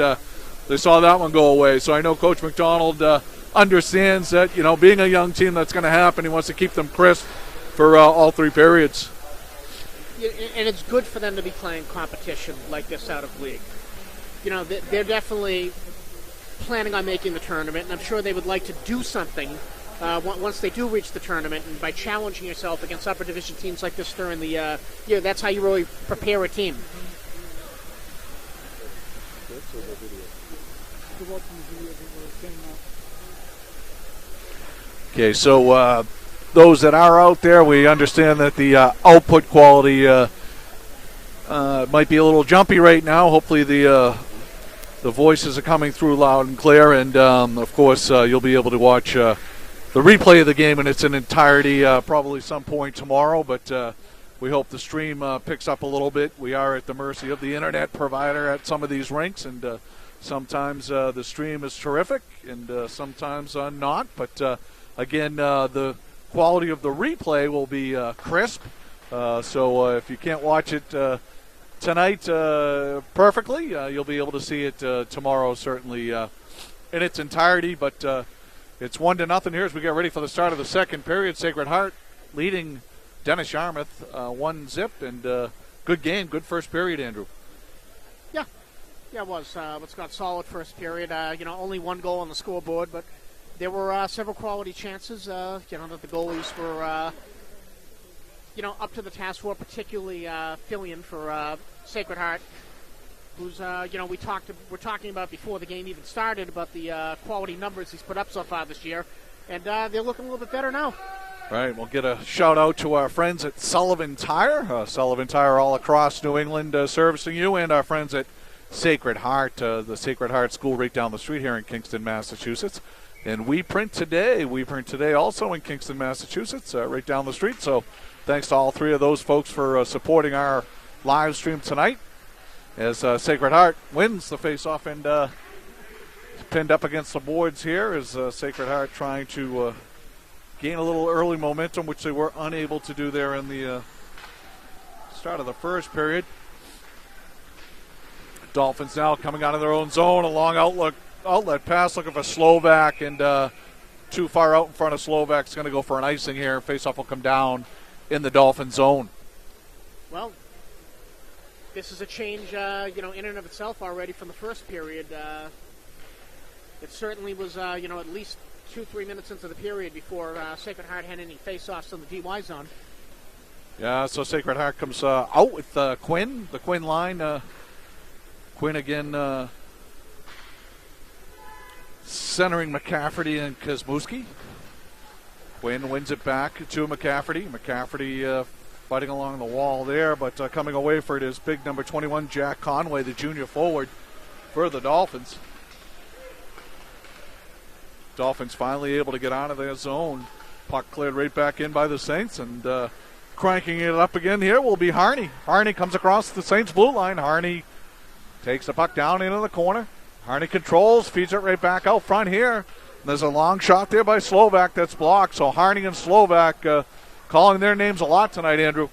[SPEAKER 1] they saw that one go away. So I know Coach McDonald understands that, being a young team, that's going to happen. He wants to keep them crisp for all 3 periods.
[SPEAKER 2] And it's good for them to be playing competition like this out of league. They're definitely planning on making the tournament, and I'm sure they would like to do something once they do reach the tournament, and by challenging yourself against upper division teams like this during the year, that's how you really prepare a team.
[SPEAKER 1] Okay, so those that are out there, we understand that the output quality might be a little jumpy right now. Hopefully the voices are coming through loud and clear, and of course you'll be able to watch the replay of the game in its entirety probably some point tomorrow, but we hope the stream picks up a little bit. We are at the mercy of the internet provider at some of these rinks, and sometimes the stream is terrific and sometimes not, but again, the quality of the replay will be crisp, so if you can't watch it tonight perfectly, you'll be able to see it tomorrow certainly in its entirety, but it's 1-0 here as we get ready for the start of the second period. Sacred Heart leading Dennis-Yarmouth 1-0, and good game, good first period, Andrew.
[SPEAKER 2] Yeah, it was. It's got solid first period. Only 1 goal on the scoreboard, but there were several quality chances. That the goalies were, up to the task for, particularly Fillion for Sacred Heart, who's, we're talking about before the game even started about the quality numbers he's put up so far this year, and they're looking a little bit better now.
[SPEAKER 1] Right, we'll get a shout out to our friends at Sullivan Tire. Sullivan Tire all across New England servicing you, and our friends at Sacred Heart, the Sacred Heart School right down the street here in Kingston, Massachusetts. And we print today also in Kingston, Massachusetts, right down the street. So thanks to all 3 of those folks for supporting our live stream tonight, as Sacred Heart wins the face-off and pinned up against the boards here, as Sacred Heart trying to gain a little early momentum, which they were unable to do there in the start of the first period. Dolphins now coming out of their own zone. A long outlet pass looking for Slovak, and too far out in front of Slovak's going to go for an icing here. Faceoff will come down in the Dolphin zone.
[SPEAKER 2] Well, this is a change, in and of itself already from the first period. It certainly was, at least 2-3 minutes into the period before Sacred Heart had any face-offs in the DY zone.
[SPEAKER 1] Yeah, so Sacred Heart comes out with Quinn, the Quinn line. Quinn again centering McCafferty and Kosmouski. Quinn wins it back to McCafferty. McCafferty fighting along the wall there, but coming away for it is big number 21, Jack Conway, the junior forward for the Dolphins. Dolphins finally able to get out of their zone. Puck cleared right back in by the Saints, and cranking it up again here will be Harney. Harney comes across the Saints blue line. Harney takes the puck down into the corner. Harney controls, feeds it right back out front here. There's a long shot there by Slovak that's blocked. So Harney and Slovak calling their names a lot tonight, Andrew.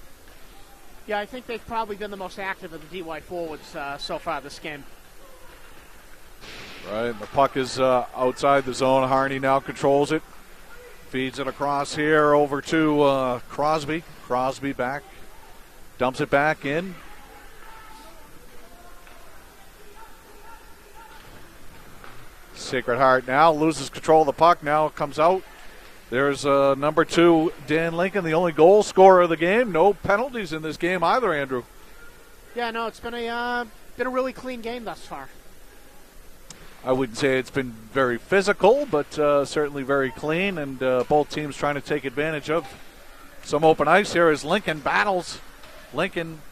[SPEAKER 2] Yeah, I think they've probably been the most active of the DY forwards so far this game.
[SPEAKER 1] Right, the puck is outside the zone. Harney now controls it. Feeds it across here over to Crosby. Crosby back. Dumps it back in. Sacred Heart now loses control of the puck. Now it comes out. There's number 2, Dan Lincoln, the only goal scorer of the game. No penalties in this game either, Andrew.
[SPEAKER 2] Yeah, no, it's been a really clean game thus far.
[SPEAKER 1] I wouldn't say it's been very physical, but certainly very clean, and both teams trying to take advantage of some open ice here as Lincoln battles. Lincoln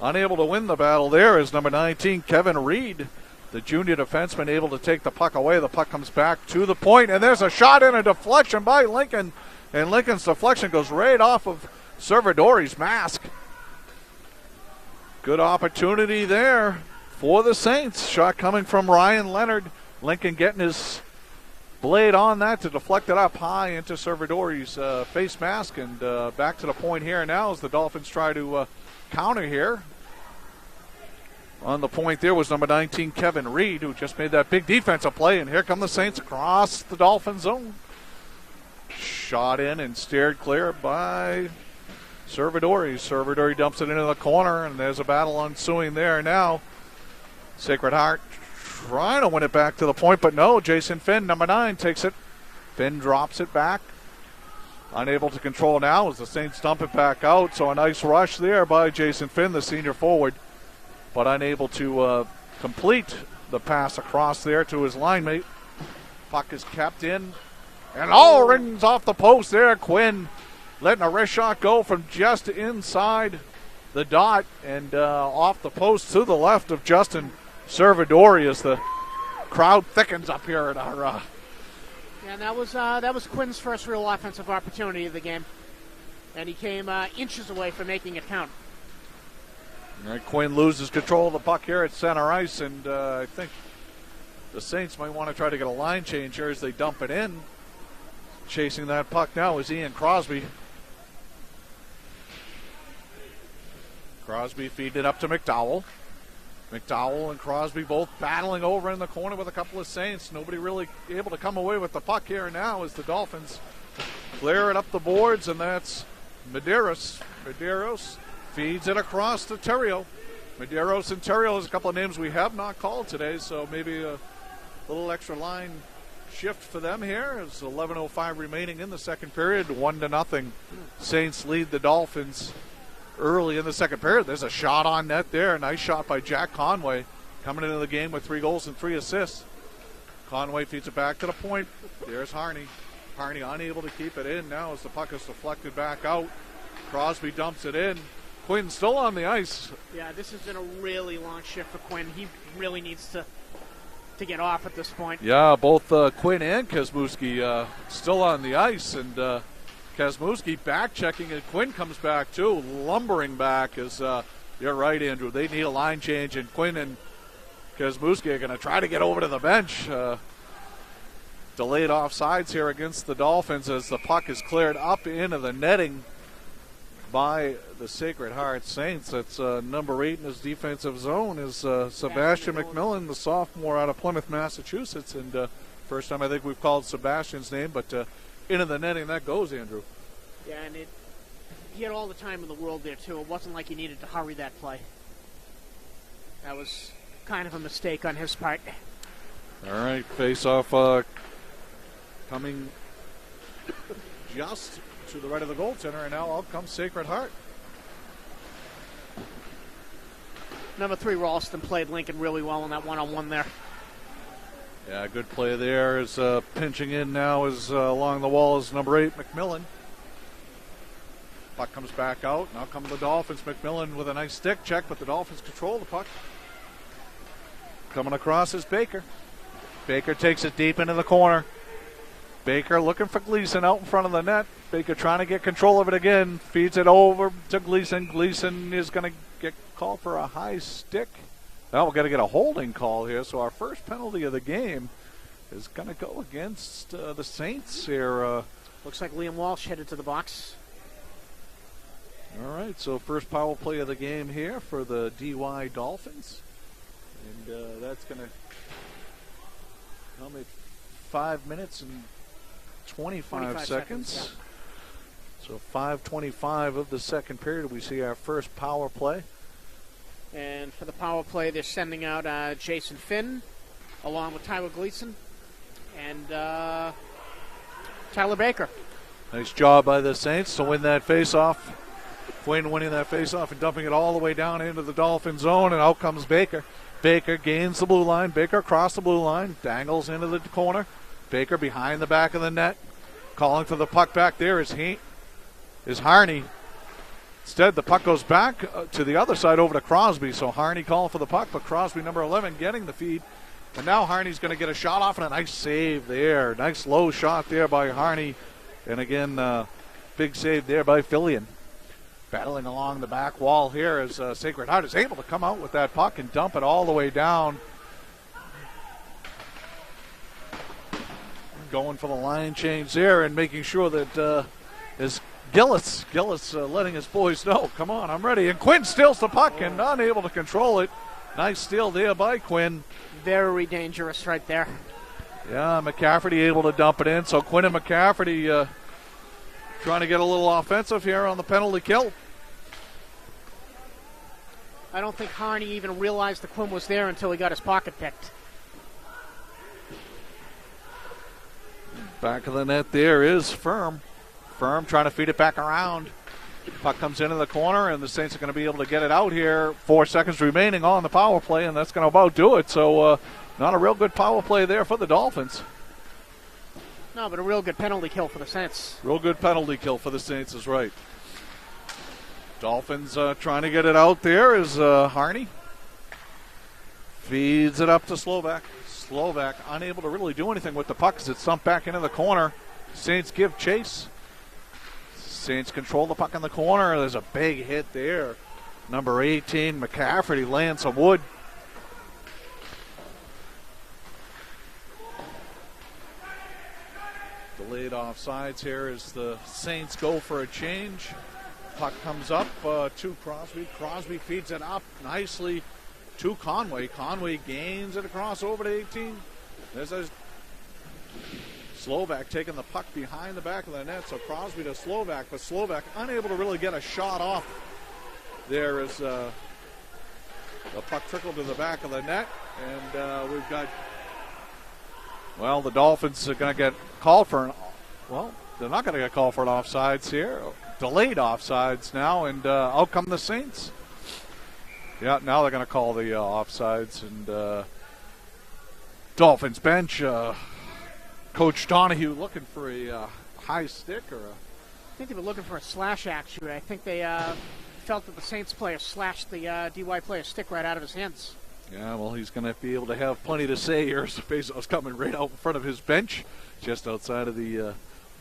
[SPEAKER 1] unable to win the battle there is number 19, Kevin Reed, the junior defenseman, able to take the puck away. The puck comes back to the point, and there's a shot and a deflection by Lincoln, and Lincoln's deflection goes right off of Servidori's mask. Good opportunity there for the Saints. Shot coming from Ryan Leonard. Lincoln getting his blade on that to deflect it up high into Servidori's face mask, and back to the point here now as the Dolphins try to counter here. On the point there was number 19, Kevin Reed, who just made that big defensive play, and here come the Saints across the Dolphin zone. Shot in and steered clear by Servidori. Servidori dumps it into the corner, and there's a battle ensuing there now. Sacred Heart trying to win it back to the point, but no, Jason Finn, number 9, takes it. Finn drops it back. Unable to control now as the Saints dump it back out, so a nice rush there by Jason Finn, the senior forward, but unable to complete the pass across there to his line mate. Puck is kept in, and rings off the post there. Quinn letting a wrist shot go from just inside the dot and off the post to the left of Justin Servidori as the crowd thickens up here at our...
[SPEAKER 2] Yeah, that was Quinn's first real offensive opportunity of the game, and he came inches away from making it count.
[SPEAKER 1] All right, Quinn loses control of the puck here at center ice, and I think the Saints might want to try to get a line change here as they dump it in. Chasing that puck now is Ian Crosby. Crosby feeding it up to McDowell. McDowell and Crosby both battling over in the corner with a couple of Saints. Nobody really able to come away with the puck here now as the Dolphins clear it up the boards, and that's Medeiros. Medeiros feeds it across to Terrio. Medeiros and Terrio is a couple of names we have not called today, so maybe a little extra line shift for them here. There's 11:05 remaining in the second period, 1-0. Saints lead the Dolphins early in the second period. There's a shot on net there. Nice shot by Jack Conway, coming into the game with 3 goals and 3 assists. Conway feeds it back to the point. There's Harney. Harney unable to keep it in now as the puck is deflected back out. Crosby dumps it in. Quinn still on the ice.
[SPEAKER 2] Yeah, this has been a really long shift for Quinn. He really needs to get off at this point.
[SPEAKER 1] Yeah, both Quinn and Kosmouski still on the ice, and Kosmouski back checking, and Quinn comes back too, lumbering back. As you're right, Andrew, they need a line change, and Quinn and Kosmouski are going to try to get over to the bench. Delayed offsides here against the Dolphins as the puck is cleared up into the netting by the Sacred Heart Saints. That's number 8 in his defensive zone is Sebastian McMillan, the sophomore out of Plymouth, Massachusetts. And first time I think we've called Sebastian's name, but into the netting that goes, Andrew.
[SPEAKER 2] Yeah, and he had all the time in the world there, too. It wasn't like he needed to hurry that play. That was kind of a mistake on his part.
[SPEAKER 1] All right, face-off coming just to the right of the goaltender, and now out comes Sacred Heart.
[SPEAKER 2] Number 3, Ralston played Lincoln really well in that one-on-one there.
[SPEAKER 1] Yeah, good play there. Is pinching in now is along the wall is number 8, McMillan. Puck comes back out. Now come the Dolphins. McMillan with a nice stick check, but the Dolphins control the puck. Coming across is Baker. Baker takes it deep into the corner. Baker looking for Gleason out in front of the net. Baker trying to get control of it again. Feeds it over to Gleason. Gleason is going to get called for a high stick. Now we're going to get a holding call here. So our first penalty of the game is going to go against the Saints here.
[SPEAKER 2] Looks like Liam Walsh headed to the box.
[SPEAKER 1] All right, so first power play of the game here for the DY Dolphins. And that's going to come at 5 minutes and 25 seconds.
[SPEAKER 2] Yeah.
[SPEAKER 1] So 5:25 of the second period, we see our first power play.
[SPEAKER 2] And for the power play, they're sending out Jason Finn, along with Tyler Gleason, and Tyler Baker.
[SPEAKER 1] Nice job by the Saints to win that face-off. Quinn winning that face-off and dumping it all the way down into the Dolphin zone, and out comes Baker. Baker gains the blue line. Baker across the blue line, dangles into the corner. Baker behind the back of the net. Calling for the puck back there is Harney. Instead, the puck goes back to the other side over to Crosby. So Harney calling for the puck, but Crosby, number 11, getting the feed. And now Harney's going to get a shot off, and a nice save there. Nice low shot there by Harney. And again, big save there by Fillion. Battling along the back wall here as Sacred Heart is able to come out with that puck and dump it all the way down. Going for the line change there and making sure that is Gillis letting his boys know, come on, I'm ready. And Quinn steals the puck and unable to control it. Nice steal there by Quinn.
[SPEAKER 2] Very dangerous right there.
[SPEAKER 1] Yeah, McCafferty able to dump it in. So Quinn and McCafferty trying to get a little offensive here on the penalty kill.
[SPEAKER 2] I don't think Harney even realized the Quinn was there until he got his pocket picked.
[SPEAKER 1] Back of the net there is Firm. Firm trying to feed it back around. Puck comes into the corner, and the Saints are going to be able to get it out here. 4 seconds remaining on the power play, and that's going to about do it. So not a real good power play there for the Dolphins.
[SPEAKER 2] No, but a real good penalty kill for the Saints.
[SPEAKER 1] Real good penalty kill for the Saints is right. Dolphins trying to get it out there is Harney. Feeds it up to Slovak. Slovak unable to really do anything with the puck as it's thumped back into the corner. Saints give chase. Saints control the puck in the corner. There's a big hit there. Number 18, McCafferty laying some wood. Delayed offsides here as the Saints go for a change. Puck comes up to Crosby. Crosby feeds it up nicely to Conway. Conway gains it across over to 18. There's a Slovak taking the puck behind the back of the net. So Crosby to Slovak, but Slovak unable to really get a shot off. There is the puck trickled to the back of the net, and we've got, well, the Dolphins are going to get called for an, well, they're not going to get called for an offsides here. Delayed offsides now, and out come the Saints. Yeah, now they're going to call the offsides, and Dolphins bench. Coach Donahue looking for a high stick or a...
[SPEAKER 2] I think they were looking for a slash, actually. I think they felt that the Saints player slashed the DY player's stick right out of his hands.
[SPEAKER 1] Yeah, well, he's going to be able to have plenty to say here. Bezos coming right out in front of his bench, just outside of the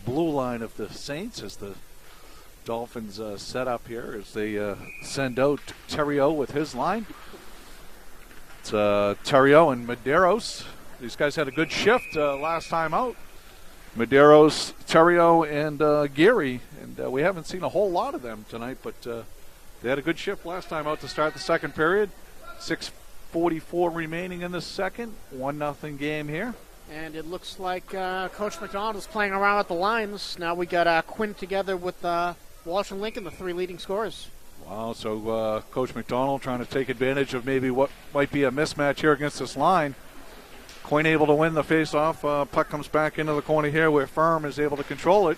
[SPEAKER 1] blue line of the Saints as the Dolphins set up here as they send out Terrio with his line. It's Terrio and Medeiros. These guys had a good shift last time out. Medeiros, Terrio, and Geary. And we haven't seen a whole lot of them tonight, but they had a good shift last time out to start the second period. 6:44 remaining in the second. 1-0 game here.
[SPEAKER 2] And it looks like Coach McDonald is playing around at the lines. Now we got Quinn together with Walsh and Lincoln, the 3 leading scorers.
[SPEAKER 1] Wow, so Coach McDonald trying to take advantage of maybe what might be a mismatch here against this line. Quinn able to win the face-off. Puck comes back into the corner here where Firm is able to control it.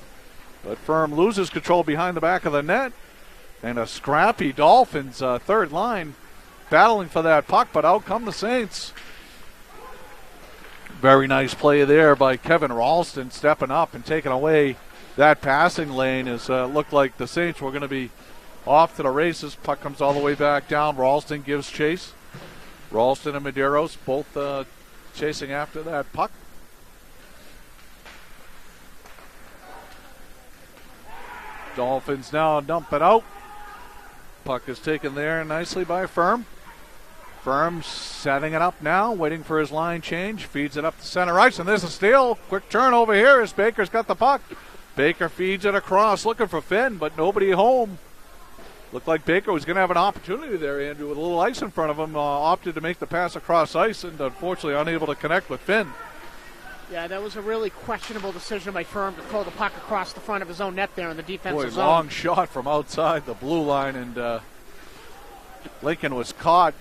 [SPEAKER 1] But Firm loses control behind the back of the net. And a scrappy Dolphins third line battling for that puck, but out come the Saints. Very nice play there by Kevin Ralston, stepping up and taking away that passing lane. As looked like the Saints were going to be off to the races. Puck comes all the way back down. Ralston gives chase. Ralston and Medeiros both chasing after that puck. Dolphins now dump it out. Puck is taken there nicely by Firm. Firm setting it up now, waiting for his line change. Feeds it up to center ice, and there's a steal. Quick turn over here as Baker's got the puck. Baker feeds it across, looking for Finn, but nobody home. Looked like Baker was going to have an opportunity there, Andrew, with a little ice in front of him. Opted to make the pass across ice, and unfortunately unable to connect with Finn.
[SPEAKER 2] Yeah, that was a really questionable decision by Firm to throw the puck across the front of his own net there in the defensive zone.
[SPEAKER 1] Long shot from outside the blue line, and Lincoln was caught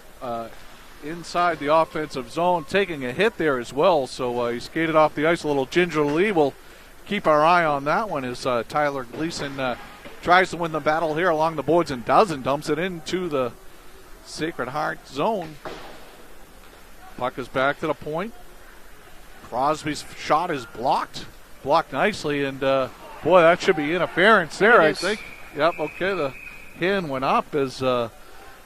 [SPEAKER 1] inside the offensive zone, taking a hit there as well. So he skated off the ice a little gingerly. We'll keep our eye on that one as Tyler Gleason tries to win the battle here along the boards and dumps it into the Sacred Heart zone. Puck is back to the point. Crosby's shot is blocked nicely, and boy, that should be interference there, I think. Yep, okay, the hand went up as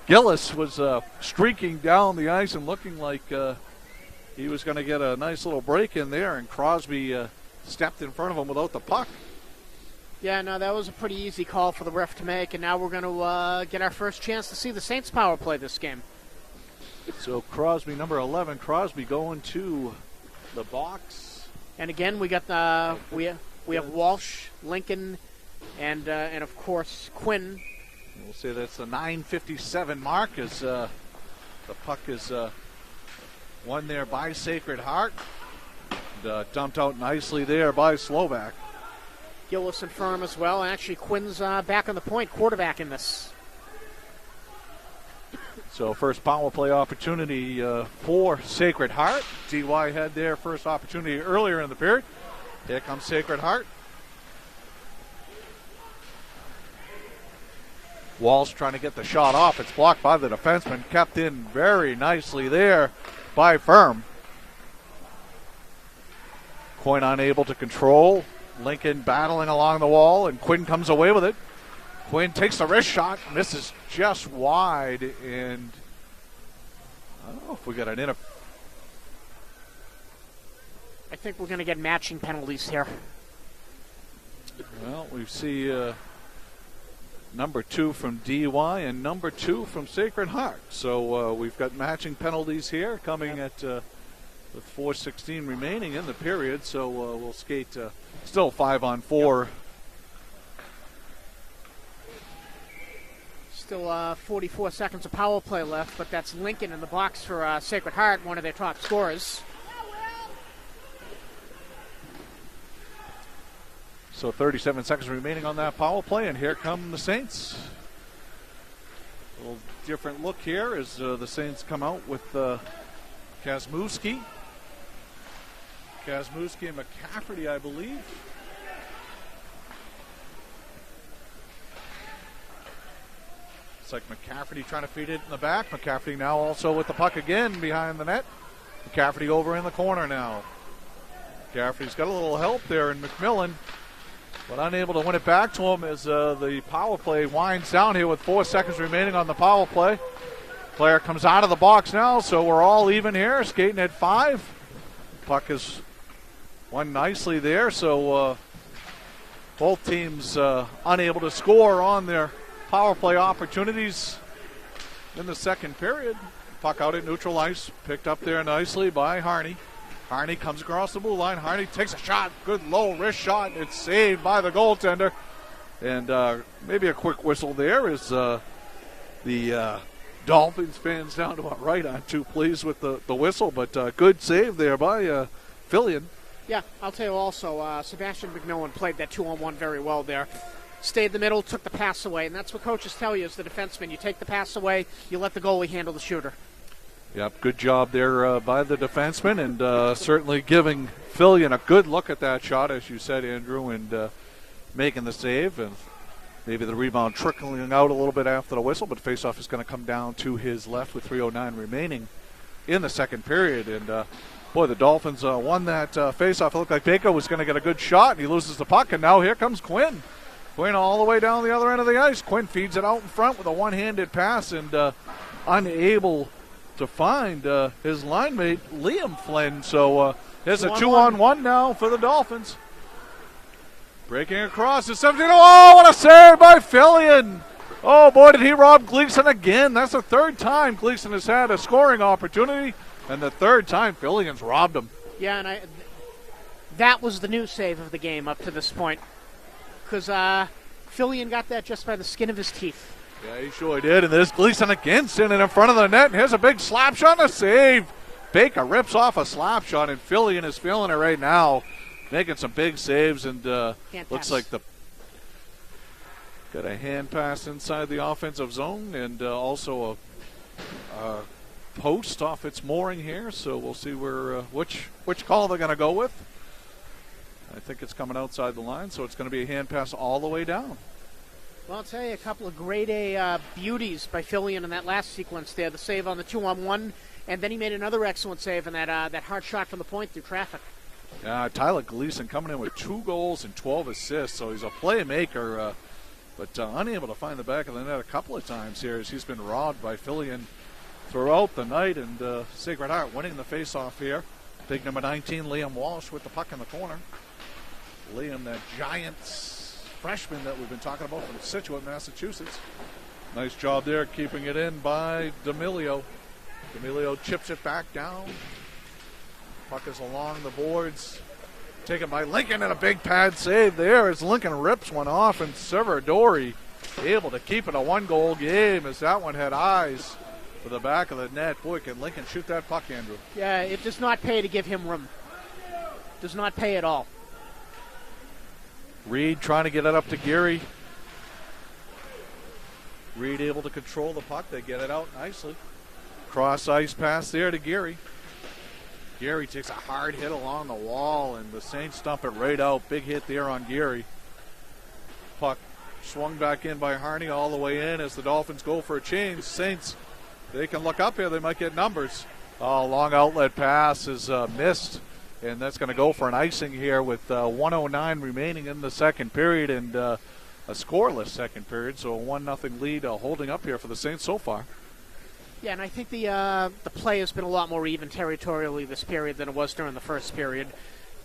[SPEAKER 1] Gillis was streaking down the ice and looking like he was going to get a nice little break in there, and Crosby stepped in front of him without the puck.
[SPEAKER 2] Yeah, no, that was a pretty easy call for the ref to make, and now we're going to get our first chance to see the Saints power play this game.
[SPEAKER 1] So Crosby, number 11, Crosby going to the box.
[SPEAKER 2] And again, we got we have Walsh, Lincoln, and of course Quinn.
[SPEAKER 1] We'll say that's the 9:57 mark as the puck is won there by Sacred Heart. And, dumped out nicely there by Slovak.
[SPEAKER 2] Gillis and Firm as well. Actually, Quinn's back on the point, quarterback in this.
[SPEAKER 1] So first power play opportunity for Sacred Heart. DY had their first opportunity earlier in the period. Here comes Sacred Heart. Walsh trying to get the shot off. It's blocked by the defenseman. Kept in very nicely there by Firm. Coyne unable to control. Lincoln battling along the wall, and Quinn comes away with it. Quinn takes the wrist shot, misses just wide, and I don't know if we got an
[SPEAKER 2] I think we're going to get matching penalties here.
[SPEAKER 1] Well, we see number 2 from DY and number 2 from Sacred Heart. So we've got matching penalties here coming at with 4:16 remaining in the period. So we'll skate still 5-on-4. Yep.
[SPEAKER 2] Still 44 seconds of power play left, but that's Lincoln in the box for Sacred Heart, one of their top scorers.
[SPEAKER 1] So 37 seconds remaining on that power play, and here come the Saints. A little different look here as the Saints come out with Kazmewski. Kazmewski and McCafferty, I believe. It's like McCafferty trying to feed it in the back. McCafferty now also with the puck again behind the net. McCafferty over in the corner now. McCafferty's got a little help there in McMillan, but unable to win it back to him as the power play winds down here with 4 seconds remaining on the power play. Player comes out of the box now, so we're all even here, skating at 5. Puck is won nicely there, so both teams unable to score on their power play opportunities in the second period. Puck out at neutral ice, picked up there nicely by Harney. Harney comes across the blue line. Harney takes a shot. Good low wrist shot. It's saved by the goaltender. And maybe a quick whistle there is the Dolphins fans down to our right aren't too pleased with the whistle. But good save there by Fillion.
[SPEAKER 2] Yeah, I'll tell you also, Sebastian McMillan played that 2-on-1 very well there. Stayed in the middle, took the pass away. And that's what coaches tell you as the defenseman. You take the pass away, you let the goalie handle the shooter.
[SPEAKER 1] Yep, good job there by the defenseman, and certainly giving Fillion a good look at that shot, as you said, Andrew, and making the save. And maybe the rebound trickling out a little bit after the whistle, but faceoff is going to come down to his left with 3:09 remaining in the second period. And boy, the Dolphins won that faceoff. It looked like Baker was going to get a good shot, and he loses the puck, and now here comes Quinn. Quinn all the way down the other end of the ice. Quinn feeds it out in front with a one-handed pass, and unable to find his line mate, Liam Flynn. So there's a 2-on-1 now for the Dolphins. Breaking across to 17. Oh, what a save by Fillion. Oh, boy, did he rob Gleason again. That's the third time Gleason has had a scoring opportunity, and the third time Fillion's robbed him.
[SPEAKER 2] Yeah, and that was the new save of the game up to this point, because Fillion got that just by the skin of his teeth.
[SPEAKER 1] Yeah, he sure did. And there's Gleason again standing in front of the net. And here's a big slap shot and a save. Baker rips off a slap shot, and Fillion is feeling it right now, making some big saves. And looks like got a hand pass inside the offensive zone, and also a post off its mooring here. So we'll see where which call they're going to go with. I think it's coming outside the line, so it's going to be a hand pass all the way down.
[SPEAKER 2] Well, I'll tell you, a couple of grade A beauties by Fillion in that last sequence there. The save on the 2-on-1, and then he made another excellent save in that hard shot from the point through traffic.
[SPEAKER 1] Yeah, Tyler Gleason coming in with 2 goals and 12 assists, so he's a playmaker, but unable to find the back of the net a couple of times here as he's been robbed by Fillion throughout the night. And Sacred Heart winning the faceoff here. Big number 19, Liam Walsh, with the puck in the corner. Liam, that Giants freshman that we've been talking about from Situate, Massachusetts. Nice job there keeping it in by D'Amelio. D'Amelio chips it back down. Puck is along the boards. Taken by Lincoln, and a big pad save there as Lincoln rips one off, and Servadori able to keep it a 1-goal game as that one had eyes for the back of the net. Boy, can Lincoln shoot that puck, Andrew.
[SPEAKER 2] Yeah, it does not pay to give him room. Does not pay at all.
[SPEAKER 1] Reed trying to get it up to Geary. Reed able to control the puck. They get it out nicely. Cross ice pass there to Geary. Geary takes a hard hit along the wall, and the Saints dump it right out. Big hit there on Geary. Puck swung back in by Harney all the way in as the Dolphins go for a change. Saints, they can look up here. They might get numbers. Oh, long outlet pass is missed. And that's going to go for an icing here with 1:09 remaining in the second period, and a scoreless second period. So a 1-0 lead holding up here for the Saints so far.
[SPEAKER 2] Yeah, and I think the play has been a lot more even territorially this period than it was during the first period.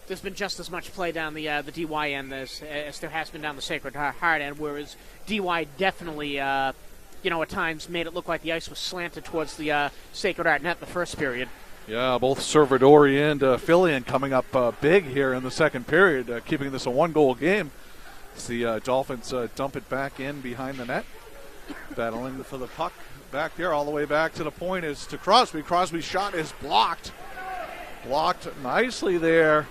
[SPEAKER 2] There's been just as much play down the DY end as there has been down the Sacred Heart end, whereas DY definitely, at times made it look like the ice was slanted towards the Sacred Heart net in the first period.
[SPEAKER 1] Yeah, both Servadori and Fillion coming up big here in the second period, keeping this a 1-goal game. As the Dolphins dump it back in behind the net. Battling for the puck back there, all the way back to the point is to Crosby. Crosby's shot is blocked. Blocked nicely there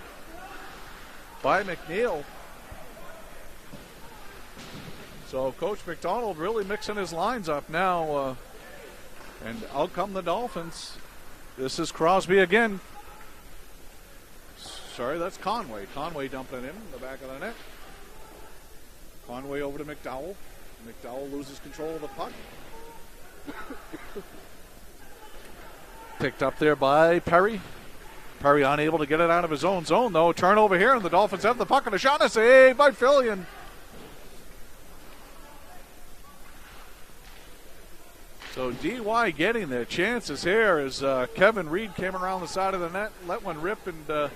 [SPEAKER 1] by McNeil. So Coach McDonald really mixing his lines up now. And out come the Dolphins. This is Crosby again. Sorry, that's Conway. Conway dumping it in the back of the net. Conway over to McDowell. McDowell loses control of the puck. Picked up there by Perry. Perry unable to get it out of his own zone, though. Turnover here, and the Dolphins have the puck, and a shot, and a save by Fillion. So DY getting their chances here as Kevin Reed came around the side of the net, let one rip, and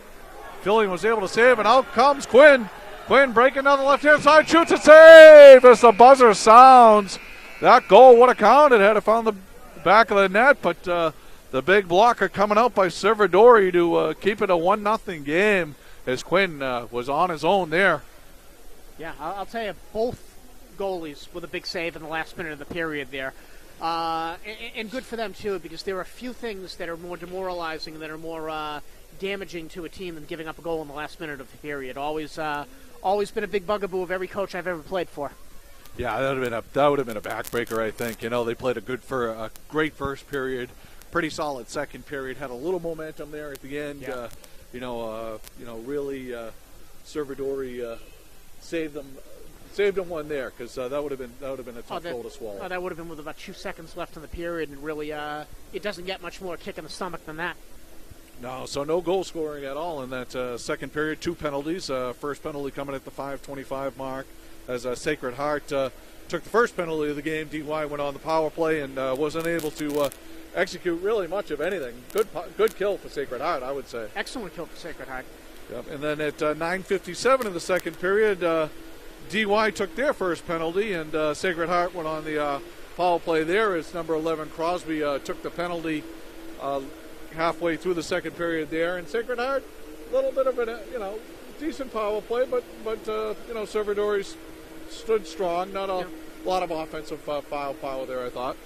[SPEAKER 1] Fillion was able to save, and out comes Quinn. Quinn breaking down the left-hand side, shoots a save as the buzzer sounds. That goal would have counted had it found the back of the net, but the the big blocker coming out by Servidori to keep it a 1-0 game as Quinn was on his own there.
[SPEAKER 2] Yeah, I'll tell you, both goalies with a big save in the last minute of the period there. And good for them, too, because there are a few things that are more demoralizing, that are more damaging to a team than giving up a goal in the last minute of the period. Always been a big bugaboo of every coach I've ever played for.
[SPEAKER 1] Yeah, that would have been a backbreaker, I think. You know, they played a great first period, pretty solid second period, had a little momentum there at the end.
[SPEAKER 2] Yeah.
[SPEAKER 1] Really Servidori saved them one there, because that would have been a tough goal to swallow.
[SPEAKER 2] Oh, that would have been with about 2 seconds left in the period, and really, it doesn't get much more kick in the stomach than that.
[SPEAKER 1] No, so no goal scoring at all in that second period. 2 penalties. First penalty coming at the 5:25 mark as Sacred Heart took the first penalty of the game. DY went on the power play and wasn't able to execute really much of anything. Good kill for Sacred Heart, I would say.
[SPEAKER 2] Excellent kill for Sacred Heart.
[SPEAKER 1] Yep. And then at 9:57 in the second period, DY took their first penalty, and Sacred Heart went on the power play there as number 11 Crosby took the penalty halfway through the second period there. And Sacred Heart, a little bit of a decent power play, but Servidori's stood strong. Not a lot of offensive foul power there, I thought.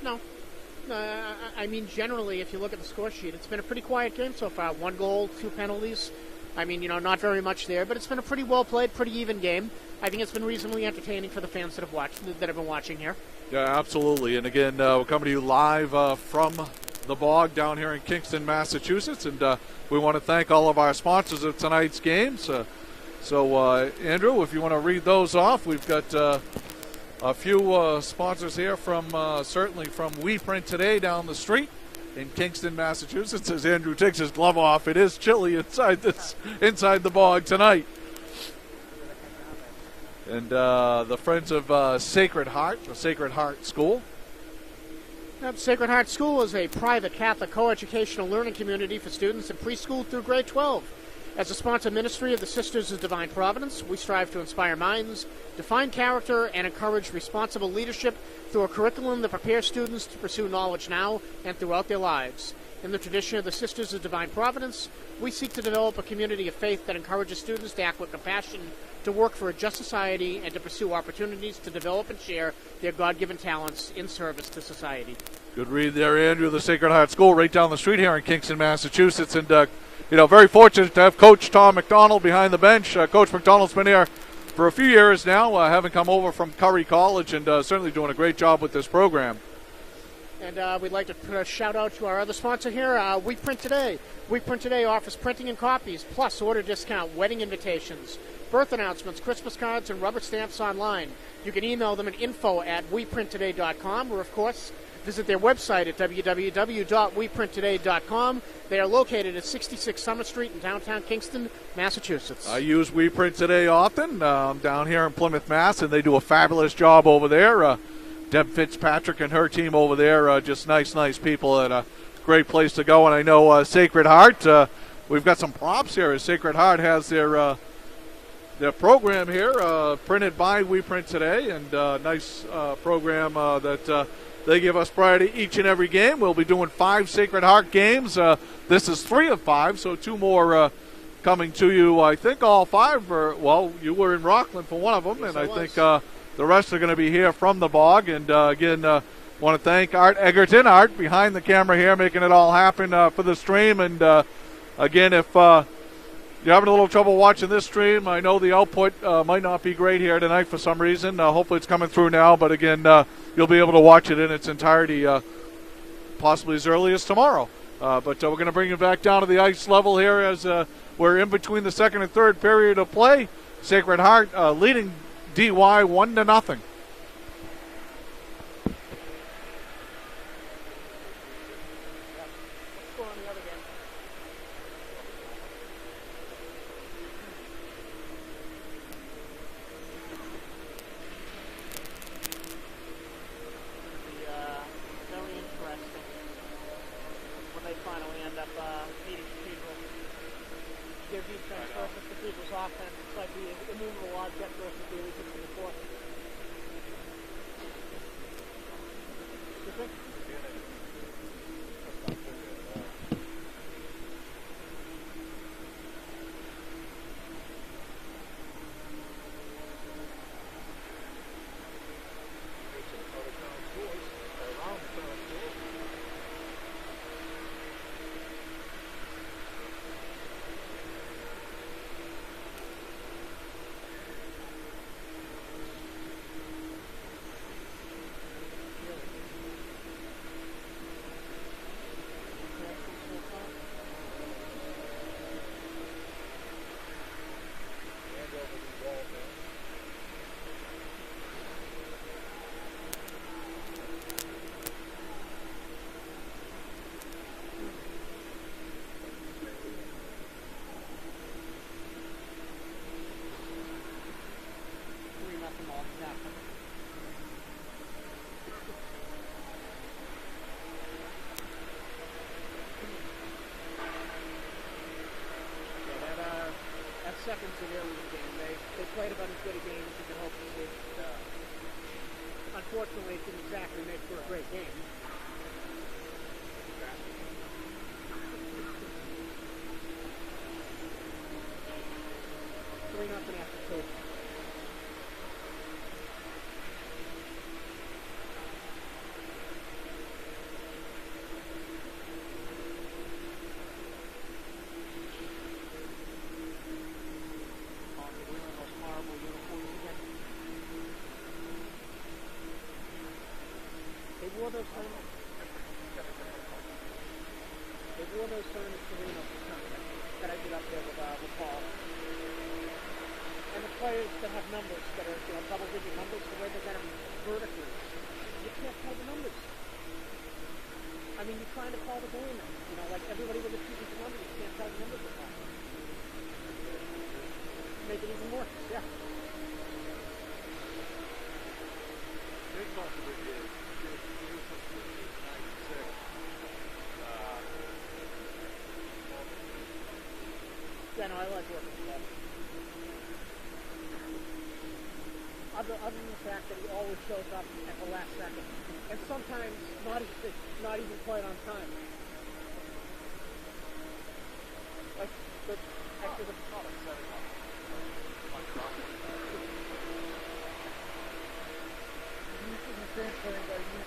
[SPEAKER 2] No. I mean, generally, if you look at the score sheet, it's been a pretty quiet game so far. 1 goal, 2 penalties. I mean, not very much there, but it's been a pretty well played, pretty even game. I think it's been reasonably entertaining for the fans that have been watching here.
[SPEAKER 1] Yeah, absolutely. And again, we're coming to you live from the Bog down here in Kingston, Massachusetts, and we want to thank all of our sponsors of tonight's games. So, Andrew, if you want to read those off, we've got a few sponsors here certainly from We Print Today down the street in Kingston, Massachusetts. As Andrew takes his glove off, it is chilly inside the Bog tonight. And the Friends of Sacred Heart, the Sacred Heart School.
[SPEAKER 2] Sacred Heart School is a private Catholic coeducational learning community for students in preschool through grade 12. As a sponsor ministry of the Sisters of Divine Providence, we strive to inspire minds, define character, and encourage responsible leadership through a curriculum that prepares students to pursue knowledge now and throughout their lives. In the tradition of the Sisters of Divine Providence, we seek to develop a community of faith that encourages students to act with compassion, to work for a just society, and to pursue opportunities to develop and share their God-given talents in service to society. Good
[SPEAKER 1] read there, Andrew. The Sacred Heart School right down the street here in Kingston, Massachusetts. And, very fortunate to have Coach Tom McDonald behind the bench. Coach McDonald's been here for a few years now, having come over from Curry College, and certainly doing a great job with this program.
[SPEAKER 2] And we'd like to put a shout-out to our other sponsor here, We Print Today. We Print Today offers printing and copies, plus order discount, wedding invitations, birth announcements, Christmas cards, and rubber stamps online. You can email them at info@weprinttoday.com, or, of course, visit their website at www.weprinttoday.com. They are located at 66 Summer Street in downtown Kingston, Massachusetts.
[SPEAKER 1] I use We Print Today often down here in Plymouth, Mass., and they do a fabulous job over there. Deb Fitzpatrick and her team over there, just nice people, and a great place to go. And I know Sacred Heart, we've got some props here as Sacred Heart has their program here, printed by We Print Today, and nice program that they give us prior to each and every game. We'll be doing 5 Sacred Heart games. This is 3 of 5, so 2 more coming to you. I think all 5 you were in Rockland for one of them, and I think the rest are going to be here from the Bog. And again, want to thank Art Egerton, Art behind the camera here, making it all happen for the stream. And again, if you're having a little trouble watching this stream, I know the output might not be great here tonight for some reason. Hopefully it's coming through now, but again, you'll be able to watch it in its entirety possibly as early as tomorrow. But we're going to bring it back down to the ice level here as we're in between the second and third period of play. Sacred Heart leading DY 1-0.
[SPEAKER 2] seconds in early in the game. They played about as good a game as you could hope to see. Unfortunately, it didn't exactly make for a great game. 3-0 after 2. They wore those tournaments to Reno for tournament that I did up there with Paul. And the players that have numbers that are, double-digit numbers, the way they got them vertically, you can't tell the numbers. I mean, you're trying to call the game, like everybody with a 2-digit number, you can't tell the numbers apart. Make it even worse, yeah.
[SPEAKER 5] Big most of it is 96.
[SPEAKER 2] Yeah, no, I like working with that. Other than the fact that he always shows up at the last second, and sometimes not even quite on time. Like after the
[SPEAKER 5] setting up.
[SPEAKER 2] transferring by you.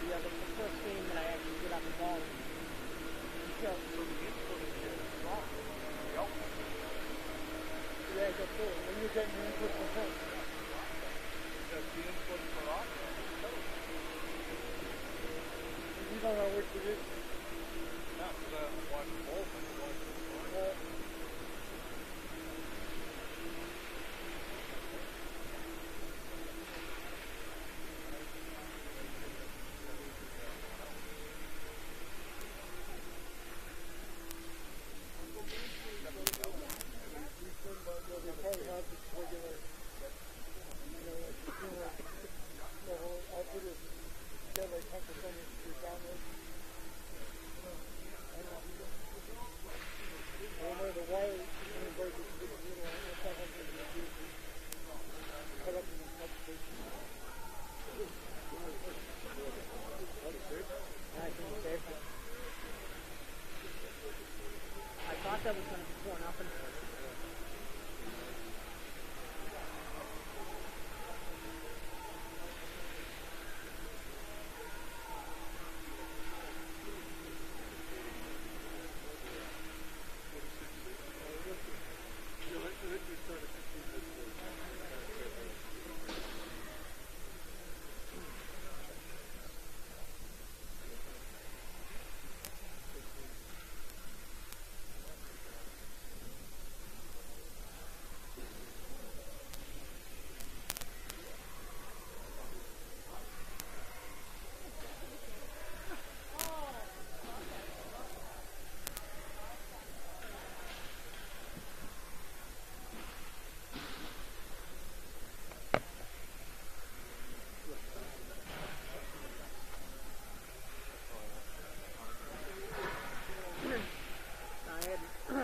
[SPEAKER 2] Yeah, the first game that I actually did up involved.
[SPEAKER 5] So the input in here is strong. The output.
[SPEAKER 2] Yeah, that's true. When you're getting your input from home.
[SPEAKER 5] That's the input for offense.
[SPEAKER 2] You don't know which it is.
[SPEAKER 5] Yeah, because I'm watching both and I'm watching the
[SPEAKER 2] I thought that was going to be 4-0.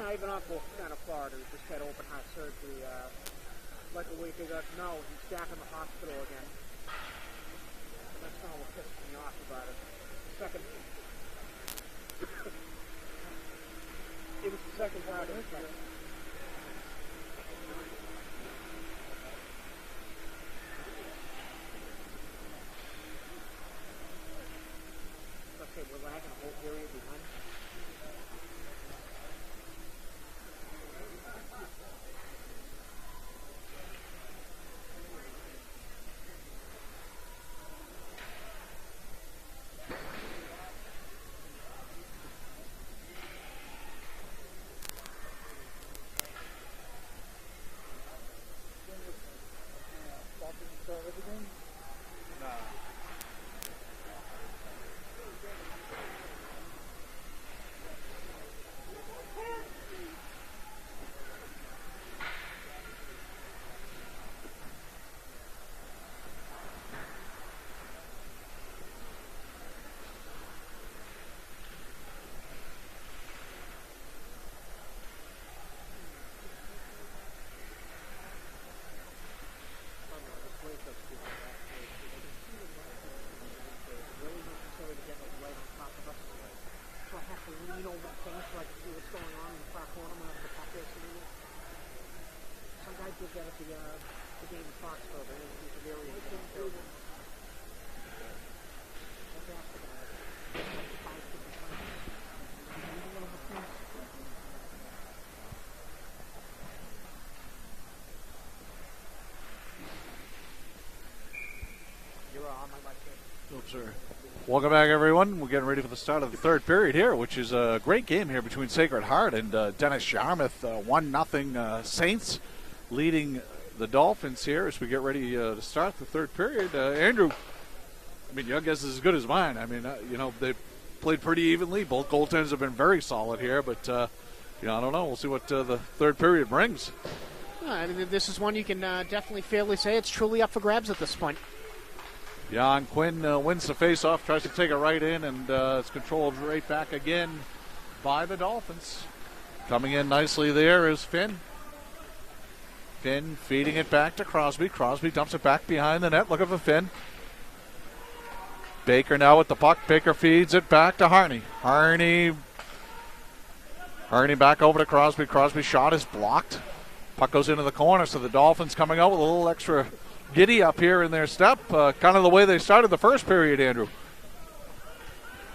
[SPEAKER 2] I've been off down to Florida. He just had open heart surgery like a week ago. No, he's back in the hospital again. That's not what pissed me off about it. It was the second time. Okay, we're lagging a whole period behind. the game in Foxborough. He's a very intense coach.
[SPEAKER 1] Oops, sir. Welcome back, everyone. We're getting ready for the start of the third period here, which is a great game here between Sacred Heart and Dennis-Yarmouth. 1-0 Saints leading the Dolphins here as we get ready to start the third period. Andrew, I mean, your guess is as good as mine. I mean, they played pretty evenly. Both goaltenders have been very solid here, but, I don't know. We'll see what the third period brings.
[SPEAKER 2] I mean, this is one you can definitely fairly say it's truly up for grabs at this point.
[SPEAKER 1] Jan Quinn wins the faceoff, tries to take it right in, and it's controlled right back again by the Dolphins. Coming in nicely there is Finn. Finn feeding it back to Crosby. Crosby dumps it back behind the net, looking for Finn. Baker now with the puck. Baker feeds it back to Harney. Harney back over to Crosby. Crosby's shot is blocked. Puck goes into the corner, so the Dolphins coming out with a little extra giddy up here in their step, kind of the way they started the first period, Andrew.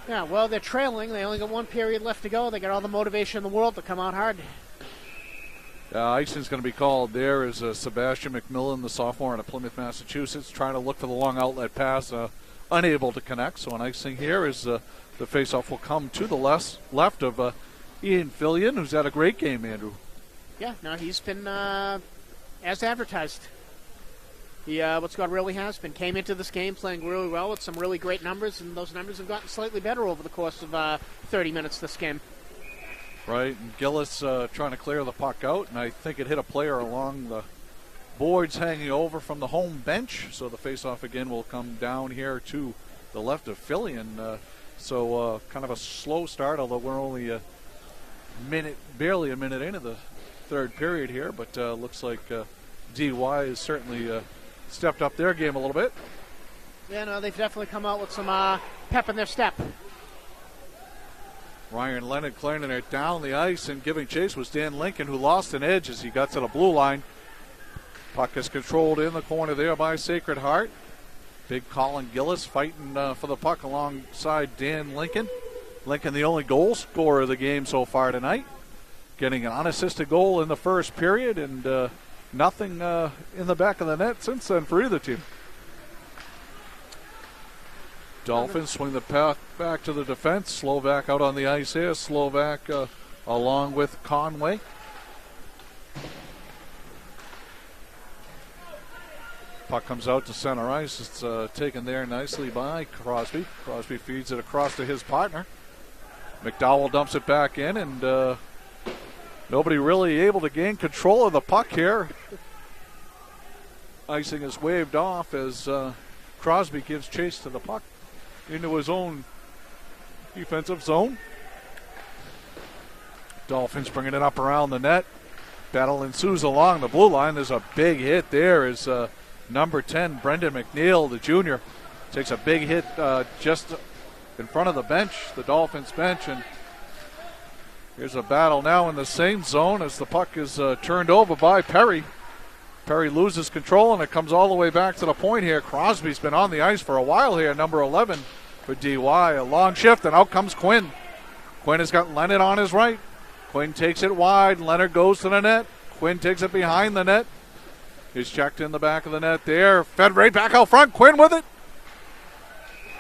[SPEAKER 2] Yeah, well, they're trailing. They only got one period left to go. They got all the motivation in the world to come out hard.
[SPEAKER 1] Icing's going to be called. There is Sebastian McMillan, the sophomore out of Plymouth, Massachusetts, trying to look for the long outlet pass, unable to connect. So an icing here is the faceoff will come to the left of Ian Fillion, who's had a great game, Andrew.
[SPEAKER 2] Yeah, no, he's been as advertised. He, what Scott really has been, came into this game playing really well with some really great numbers, and those numbers have gotten slightly better over the course of 30 minutes this game.
[SPEAKER 1] Right, and Gillis trying to clear the puck out, and I think it hit a player along the boards hanging over from the home bench, so the faceoff again will come down here to the left of Fillion. So kind of a slow start, although we're only barely a minute into the third period here, but looks like DY is certainly stepped up their game a little bit.
[SPEAKER 2] Yeah, no, they've definitely come out with some pep in their step.
[SPEAKER 1] Ryan Leonard clearing it down the ice and giving chase was Dan Lincoln, who lost an edge as he got to the blue line. Puck is controlled in the corner there by Sacred Heart. Big Colin Gillis fighting for the puck alongside Dan Lincoln. Lincoln, the only goal scorer of the game so far tonight, getting an unassisted goal in the first period, and nothing in the back of the net since then for either team. Dolphins swing the path back to the defense. Slovak out on the ice here. Slovak along with Conway. Puck comes out to center ice. It's taken there nicely by Crosby. Crosby feeds it across to his partner. McDowell dumps it back in, and nobody really able to gain control of the puck here. Icing is waved off as Crosby gives chase to the puck into his own defensive zone. Dolphins bringing it up around the net. Battle ensues along the blue line. There's a big hit there as number 10, Brendan McNeil, the junior, takes a big hit just in front of the bench, the Dolphins bench, and here's a battle now in the same zone as the puck is turned over by Perry. Perry loses control, and it comes all the way back to the point here. Crosby's been on the ice for a while here, number 11 for DY. A long shift, and out comes Quinn. Quinn has got Leonard on his right. Quinn takes it wide. Leonard goes to the net. Quinn takes it behind the net. He's checked in the back of the net there. Fed right back out front. Quinn with it.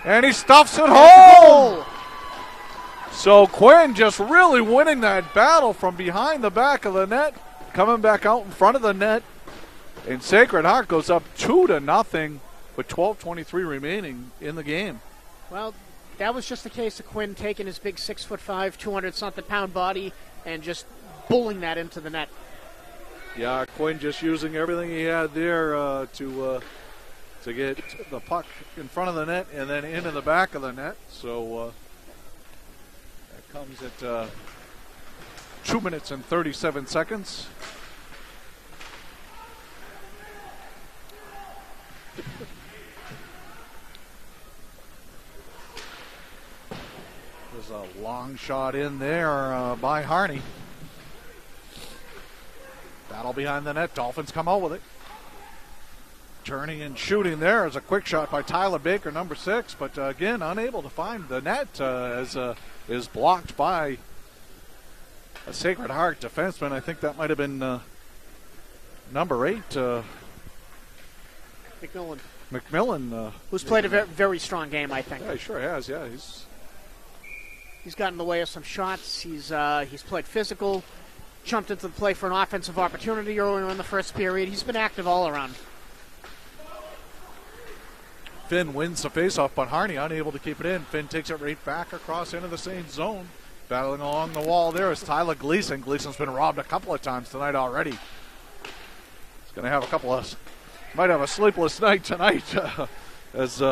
[SPEAKER 1] And he stuffs it home. So Quinn just really winning that battle from behind the back of the net. Coming back out in front of the net. And Sacred Heart goes up 2-0 with 12:23 remaining in the game.
[SPEAKER 2] Well, that was just the case of Quinn taking his big 6'5", 200-something pound body and just bullying that into the net.
[SPEAKER 1] Yeah, Quinn just using everything he had there to get the puck in front of the net and then into the back of the net. So that comes at 2 minutes and 37 seconds. There's a long shot in there by Harney. Battle behind the net. Dolphins come out with it. Turning and shooting there is a quick shot by Tyler Baker, number 6, but again, unable to find the net as is blocked by a Sacred Heart defenseman. I think that might have been number 8. McMillan.
[SPEAKER 2] Who's played a very strong game, I think.
[SPEAKER 1] Yeah, he sure has, yeah.
[SPEAKER 2] He's gotten in the way of some shots. He's played physical, jumped into the play for an offensive opportunity earlier in the first period. He's been active all around.
[SPEAKER 1] Finn wins the faceoff, but Harney unable to keep it in. Finn takes it right back across into the same zone. Battling along the wall there is Tyler Gleason. Gleason's been robbed a couple of times tonight already. He's going to have might have a sleepless night tonight as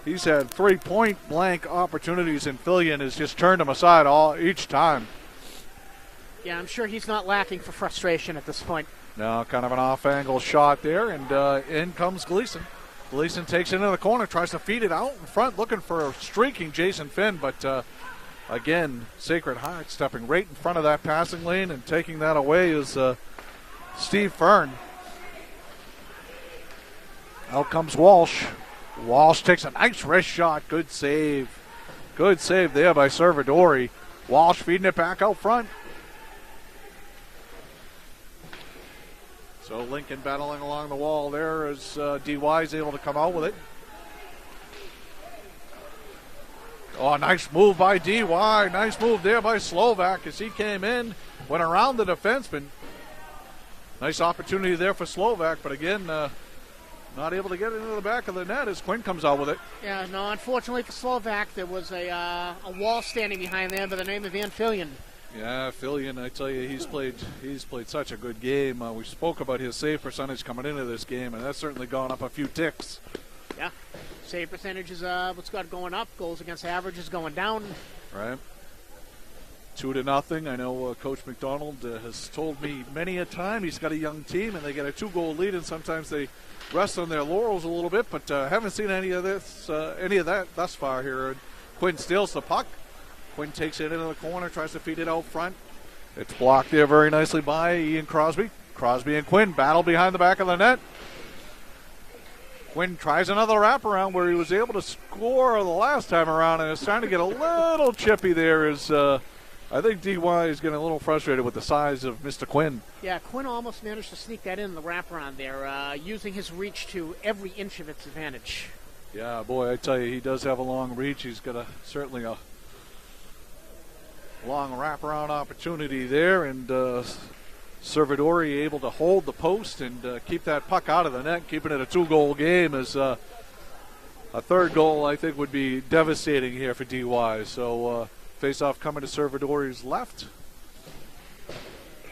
[SPEAKER 1] he's had 3 point-blank opportunities, and Fillion has just turned him aside each time.
[SPEAKER 2] Yeah, I'm sure he's not lacking for frustration at this point.
[SPEAKER 1] No, kind of an off-angle shot there, and in comes Gleason. Gleason takes it into the corner, tries to feed it out in front, looking for a streaking Jason Finn, but again, Sacred Heart stepping right in front of that passing lane and taking that away is Steve Fern. Out comes Walsh. Walsh takes a nice wrist shot. Good save. Good save there by Servidori. Walsh feeding it back out front. So Lincoln battling along the wall there as DY is able to come out with it. Oh, nice move by DY. Nice move there by Slovak as he came in, went around the defenseman. Nice opportunity there for Slovak, but again, not able to get it into the back of the net as Quinn comes out with it.
[SPEAKER 2] Yeah, no, unfortunately for Slovak, there was a wall standing behind there by the name of Van Fillion.
[SPEAKER 1] Yeah, Fillion, I tell you, he's played such a good game. We spoke about his save percentage coming into this game, and that's certainly gone up a few ticks.
[SPEAKER 2] Yeah, save percentage is what's got going up. Goals against average is going down.
[SPEAKER 1] Right. 2-0. I know Coach McDonald has told me many a time he's got a young team, and they get a 2-goal lead, and sometimes they rest on their laurels a little bit, but haven't seen any of that thus far here. Quinn steals the puck. Quinn takes it into the corner, tries to feed it out front. It's blocked there very nicely by Ian Crosby. Crosby and Quinn battle behind the back of the net. Quinn tries another wraparound where he was able to score the last time around, and it's starting to get a little chippy there as I think DY is getting a little frustrated with the size of Mr. Quinn.
[SPEAKER 2] Yeah, Quinn almost managed to sneak that in the wraparound there, using his reach to every inch of its advantage.
[SPEAKER 1] Yeah, boy, I tell you, he does have a long reach. He's got certainly a long wraparound opportunity there, and Servidori able to hold the post and keep that puck out of the net, keeping it a 2-goal game as a third goal I think would be devastating here for DY. So face-off coming to Servidori's left.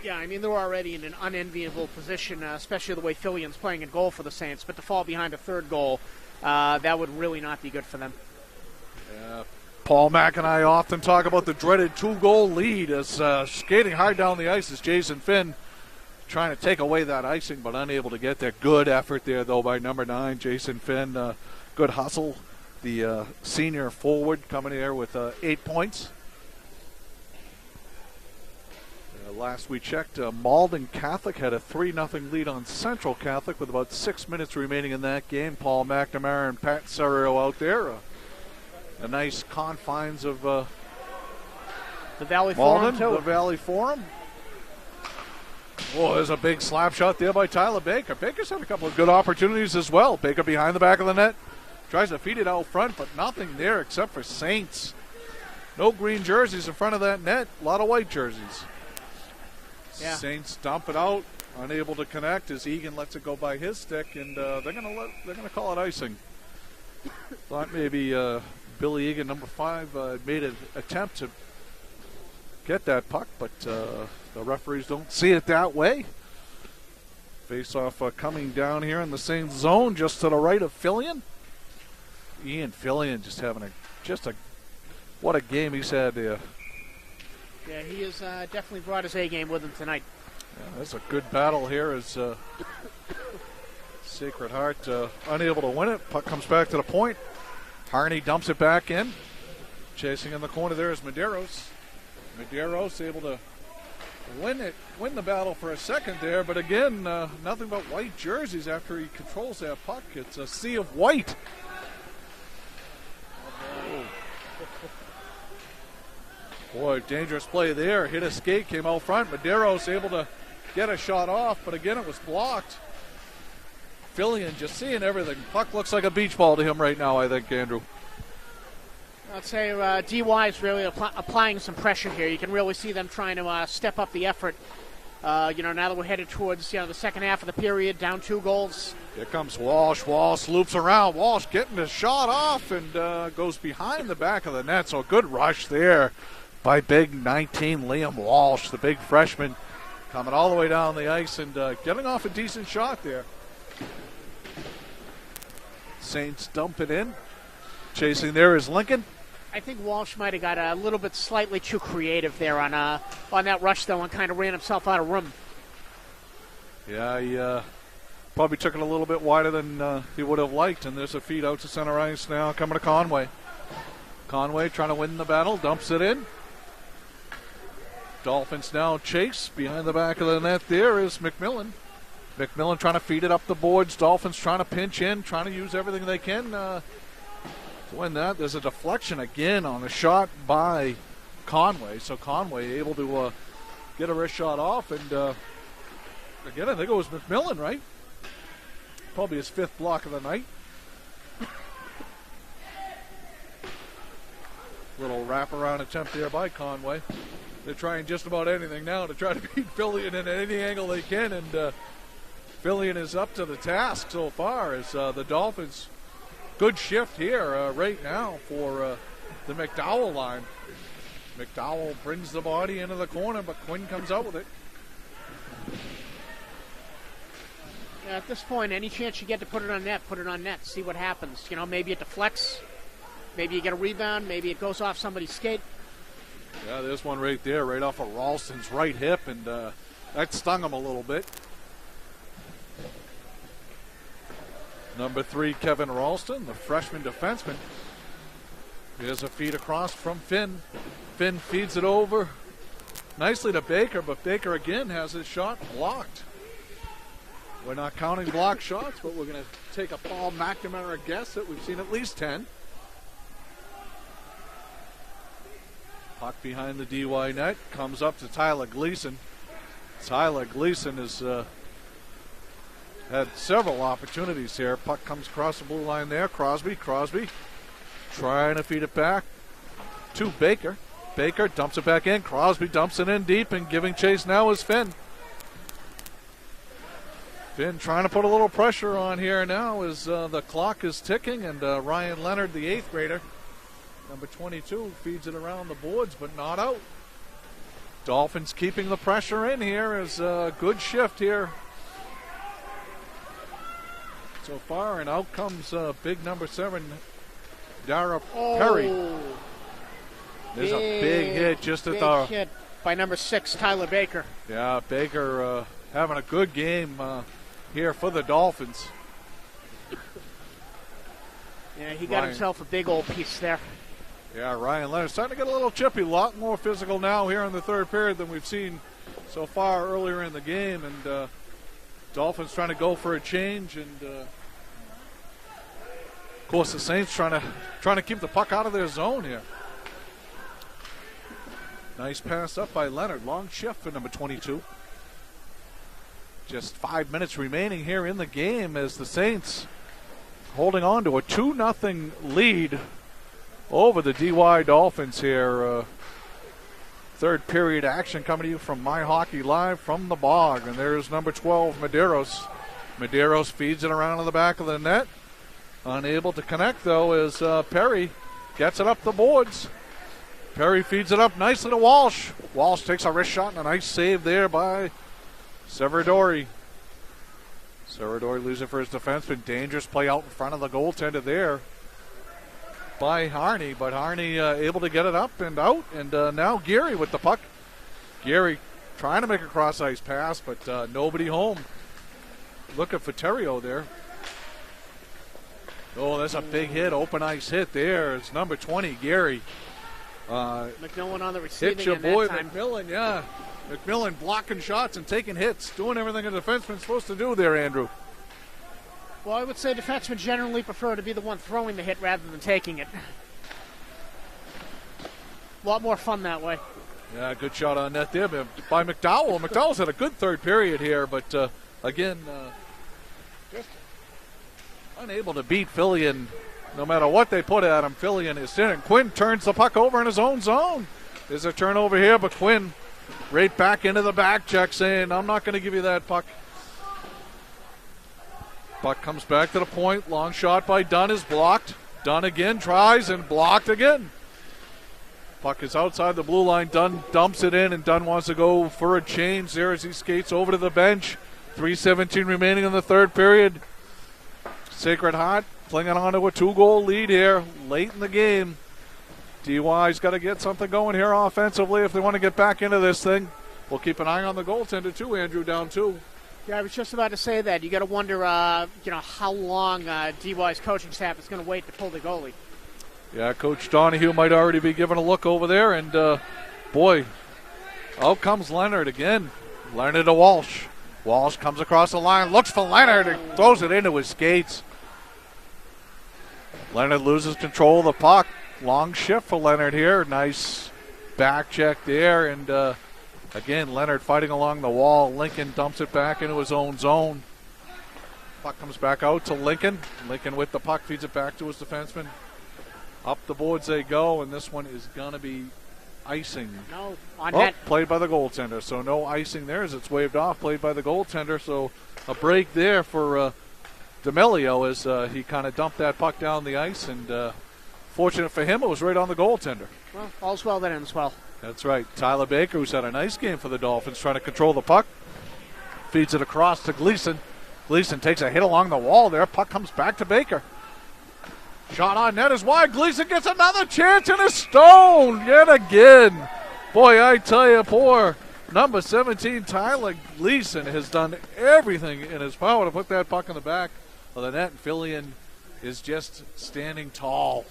[SPEAKER 2] Yeah, I mean, they're already in an unenviable position, especially the way Fillion's playing in goal for the Saints, but to fall behind a third goal, that would really not be good for them.
[SPEAKER 1] Yeah. Paul Mack and I often talk about the dreaded 2-goal lead as skating hard down the ice is Jason Finn, trying to take away that icing but unable to get there. Good effort there, though, by number 9, Jason Finn. Good hustle. The senior forward coming here with 8 points. Last we checked, Malden Catholic had a 3-0 lead on Central Catholic with about 6 minutes remaining in that game. Paul McNamara and Pat Serio out there. The nice confines of
[SPEAKER 2] the Valley
[SPEAKER 1] Malden,
[SPEAKER 2] Forum, too.
[SPEAKER 1] the Valley Forum. Oh, there's a big slap shot there by Tyler Baker. Baker's had a couple of good opportunities as well. Baker behind the back of the net. Tries to feed it out front, but nothing there except for Saints. No green jerseys in front of that net. A lot of white jerseys.
[SPEAKER 2] Yeah.
[SPEAKER 1] Saints dump it out, unable to connect as Egan lets it go by his stick, and they're gonna call it icing. Thought maybe Billy Egan, number 5, made an attempt to get that puck, but the referees don't see it that way. Face-off coming down here in the same zone, just to the right of Fillion. Ian Fillion just having what a game he's had there.
[SPEAKER 2] Yeah, he has definitely brought his A game with him tonight.
[SPEAKER 1] Yeah, that's a good battle here as Sacred Heart unable to win it. Puck comes back to the point. Harney dumps it back in. Chasing in the corner there is Medeiros. Medeiros able to win the battle for a second there, but again, nothing but white jerseys after he controls that puck. It's a sea of white. Boy, dangerous play there. Hit a skate, came out front. Medeiros able to get a shot off, but again, it was blocked. Fillion just seeing everything. Puck looks like a beach ball to him right now, I think, Andrew.
[SPEAKER 2] I'd say DY is really applying some pressure here. You can really see them trying to step up the effort. Now that we're headed towards the second half of the period, down 2 goals.
[SPEAKER 1] Here comes Walsh. Walsh loops around. Walsh getting the shot off and goes behind the back of the net. So a good rush there by big 19 Liam Walsh, the big freshman, coming all the way down the ice and getting off a decent shot there. Saints dump it in. Chasing there is Lincoln.
[SPEAKER 2] I think Walsh might have got a little bit slightly too creative there on that rush, though, and kind of ran himself out of room.
[SPEAKER 1] Yeah, he probably took it a little bit wider than he would have liked, and there's a feed out to center ice now coming to Conway. Conway trying to win the battle, dumps it in. Dolphins now chase. Behind the back of the net there is McMillan. McMillan trying to feed it up the boards. Dolphins trying to pinch in, trying to use everything they can to win that. There's a deflection again on a shot by Conway. So Conway able to get a wrist shot off. And again, I think it was McMillan, right? Probably his 5th block of the night. Little wraparound attempt there by Conway. They're trying just about anything now to try to beat Fillion in any angle they can. And Fillion is up to the task so far as the Dolphins. Good shift here right now for the McDowell line. McDowell brings the body into the corner, but Quinn comes out with it.
[SPEAKER 2] Yeah, at this point, any chance you get to put it on net, see what happens. Maybe it deflects, maybe you get a rebound, maybe it goes off somebody's skate.
[SPEAKER 1] Yeah, there's one right there, right off of Ralston's right hip, and that stung him a little bit. Number 3, Kevin Ralston, the freshman defenseman. Here's a feed across from Finn. Finn feeds it over nicely to Baker, but Baker again has his shot blocked. We're not counting block shots, but we're going to take a Paul McNamara guess that we've seen at least 10. Puck behind the DY net, comes up to Tyler Gleason. Tyler Gleason has had several opportunities here. Puck comes across the blue line there. Crosby trying to feed it back to Baker. Baker dumps it back in. Crosby dumps it in deep, and giving chase now is Finn. Finn trying to put a little pressure on here now as the clock is ticking, and Ryan Leonard, the 8th grader, number 22, feeds it around the boards, but not out. Dolphins keeping the pressure in here as a good shift here so far, and out comes big number 7, Dara Perry. There's a big hit just at the
[SPEAKER 2] hit by number 6, Tyler Baker.
[SPEAKER 1] Yeah, Baker having a good game here for the Dolphins.
[SPEAKER 2] Yeah, he got himself a big old piece there.
[SPEAKER 1] Yeah, Ryan Leonard starting to get a little chippy, a lot more physical now here in the third period than we've seen so far earlier in the game, and Dolphins trying to go for a change, and of course the Saints trying to keep the puck out of their zone here. Nice pass up by Leonard. Long shift for number 22. Just 5 minutes remaining here in the game as the Saints holding on to a 2-0 lead over the DY Dolphins here. Third period action coming to you from My Hockey Live from the Bog. And there's number 12, Medeiros. Medeiros feeds it around to the back of the net. Unable to connect, though, as Perry gets it up the boards. Perry feeds it up nicely to Walsh. Walsh takes a wrist shot and a nice save there by Severodori. Severodori losing for his defenseman. Dangerous play out in front of the goaltender there by Harney, but Harney able to get it up and out, and now Geary with the puck. Geary trying to make a cross-ice pass, but nobody home. Looking for Terrio there. Oh, that's a big hit, open ice hit there. It's number 20, Geary.
[SPEAKER 2] McMillan on the receiving
[SPEAKER 1] hit your
[SPEAKER 2] end
[SPEAKER 1] boy
[SPEAKER 2] that time.
[SPEAKER 1] McMillan, yeah. McMillan blocking shots and taking hits, doing everything a defenseman's supposed to do there, Andrew.
[SPEAKER 2] Well, I would say defensemen generally prefer to be the one throwing the hit rather than taking it. A lot more fun that way.
[SPEAKER 1] Yeah, good shot on net there by McDowell. McDowell's had a good third period here, but again, just unable to beat Fillion. No matter what they put at him, Fillion is in, and Quinn turns the puck over in his own zone. There's a turnover here, but Quinn right back into the back check saying, I'm not going to give you that puck. Puck comes back to the point. Long shot by Dunn is blocked. Dunn again tries and blocked again. Puck is outside the blue line. Dunn dumps it in, and Dunn wants to go for a change there as he skates over to the bench. 3:17 remaining in the third period. Sacred Heart clinging on to a 2-goal lead here late in the game. DY's got to get something going here offensively if they want to get back into this thing. We'll keep an eye on the goaltender too, Andrew, down 2.
[SPEAKER 2] Yeah, I was just about to say that. You got to wonder, how long DY's coaching staff is going to wait to pull the goalie.
[SPEAKER 1] Yeah, Coach Donahue might already be giving a look over there, and boy, out comes Leonard again. Leonard to Walsh. Walsh comes across the line, looks for Leonard, and throws it into his skates. Leonard loses control of the puck. Long shift for Leonard here. Nice back check there, and again, Leonard fighting along the wall. Lincoln dumps it back into his own zone. Puck comes back out to Lincoln. Lincoln with the puck feeds it back to his defenseman. Up the boards they go, and this one is going to be icing.
[SPEAKER 2] No, on net.
[SPEAKER 1] Played by the goaltender, so no icing there as it's waved off. Played by the goaltender, so a break there for D'Amelio as he kind of dumped that puck down the ice, and fortunate for him, it was right on the goaltender.
[SPEAKER 2] Well, all's well that ends well.
[SPEAKER 1] That's right. Tyler Baker, who's had a nice game for the Dolphins, trying to control the puck. Feeds it across to Gleason. Gleason takes a hit along the wall there. Puck comes back to Baker. Shot on net is wide. Gleason gets another chance and is stoned yet again. Boy, I tell you, poor number 17, Tyler Gleason, has done everything in his power to put that puck in the back of the net. And Fillion is just standing tall.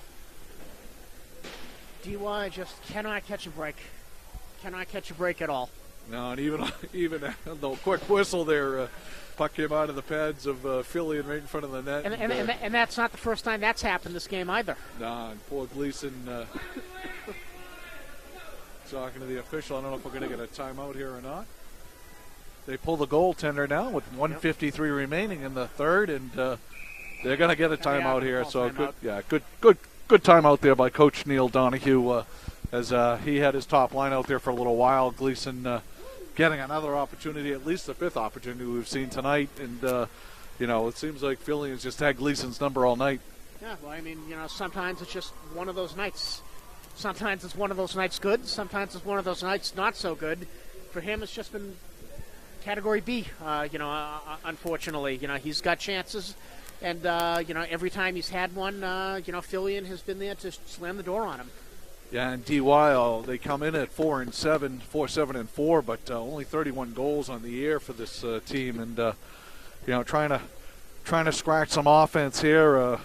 [SPEAKER 2] DY just cannot catch a break. Cannot catch a break at all.
[SPEAKER 1] No, and even the quick whistle there, puck came out of the pads of Fillion right in front of the net.
[SPEAKER 2] And that's not the first time that's happened this game either.
[SPEAKER 1] Nah, and poor Gleason talking to the official. I don't know if we're going to get a timeout here or not. They pull the goaltender now with 1:53 remaining in the third, and they're going to get a timeout here. So good timeout there by Coach Neil Donahue as he had his top line out there for a little while. Gleason getting another opportunity, at least the 5th opportunity we've seen tonight. And, it seems like Phillion's just had Gleason's number all night.
[SPEAKER 2] Yeah, well, I mean, sometimes it's just one of those nights. Sometimes it's one of those nights good. Sometimes it's one of those nights not so good. For him, it's just been Category B, unfortunately. He's got chances. And, every time he's had one, Fillion has been there to slam the door on him.
[SPEAKER 1] Yeah, and DY, they come in at 4-7-4, but only 31 goals on the year for this team. And, trying to scratch some offense here.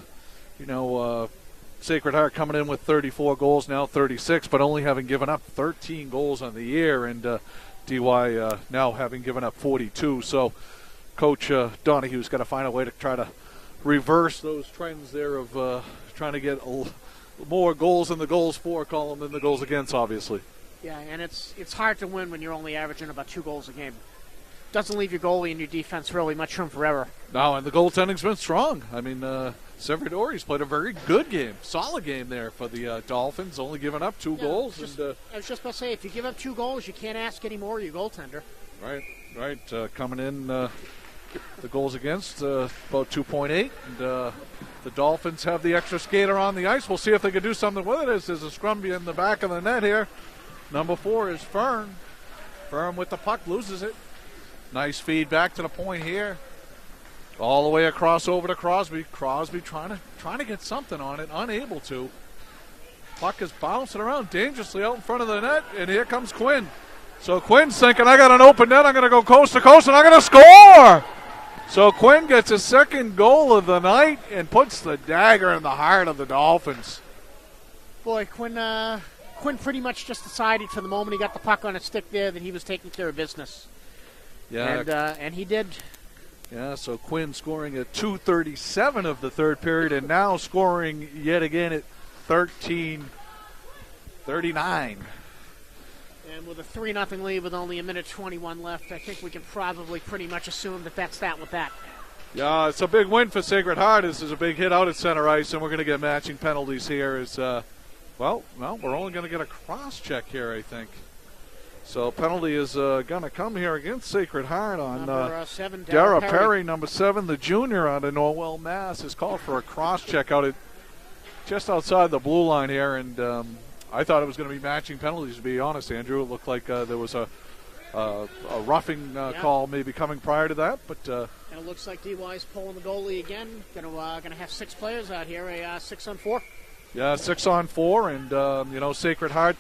[SPEAKER 1] Sacred Heart coming in with 34 goals, now 36, but only having given up 13 goals on the year. And DY now having given up 42. So Coach Donahue's got to find a way to try to reverse those trends there of trying to get more goals in the goals for column than the goals against, obviously.
[SPEAKER 2] Yeah, and it's hard to win when you're only averaging about 2 goals a game. Doesn't leave your goalie and your defense really much room for error. No,
[SPEAKER 1] and the goaltending's been strong. I mean, Severidori's played a very good game, solid game there for the Dolphins, only giving up 2 goals.
[SPEAKER 2] I was just about to say, if you give up 2 goals, you can't ask any more of your goaltender.
[SPEAKER 1] Right. Coming in, the goals against, about 2.8. And the Dolphins have the extra skater on the ice. We'll see if they can do something with it. There's a scrum in the back of the net here. Number 4 is Fern. Fern with the puck, loses it. Nice feed back to the point here. All the way across over to Crosby. Crosby trying to get something on it, unable to. Puck is bouncing around dangerously out in front of the net, and here comes Quinn. So Quinn's thinking, I got an open net, I'm going to go coast to coast, and I'm going to score! So Quinn gets his 2nd goal of the night and puts the dagger in the heart of the Dolphins.
[SPEAKER 2] Boy, Quinn Quinn pretty much just decided from the moment he got the puck on his stick there that he was taking care of business.
[SPEAKER 1] Yeah,
[SPEAKER 2] and he did.
[SPEAKER 1] Yeah, so Quinn scoring at 2:37 of the third period, and now scoring yet again at 13:39.
[SPEAKER 2] And with a 3-0 lead with only a minute 21 left, I think we can probably pretty much assume that that's that with that.
[SPEAKER 1] Yeah, it's a big win for Sacred Heart. This is a big hit out at center ice, and we're going to get matching penalties here. Well, we're only going to get a cross-check here, I think. So penalty is going to come here against Sacred Heart on
[SPEAKER 2] number 7,
[SPEAKER 1] Dara Perry, number 7, the junior out of Norwell, Mass. Is called for a cross-check out at just outside the blue line here, and I thought it was going to be matching penalties, to be honest, Andrew. It looked like there was a roughing call maybe coming prior to that, but
[SPEAKER 2] and it looks like DY's pulling the goalie again. Gonna have 6 players out here, a 6-on-4.
[SPEAKER 1] Yeah, 6-on-4, and Sacred Heart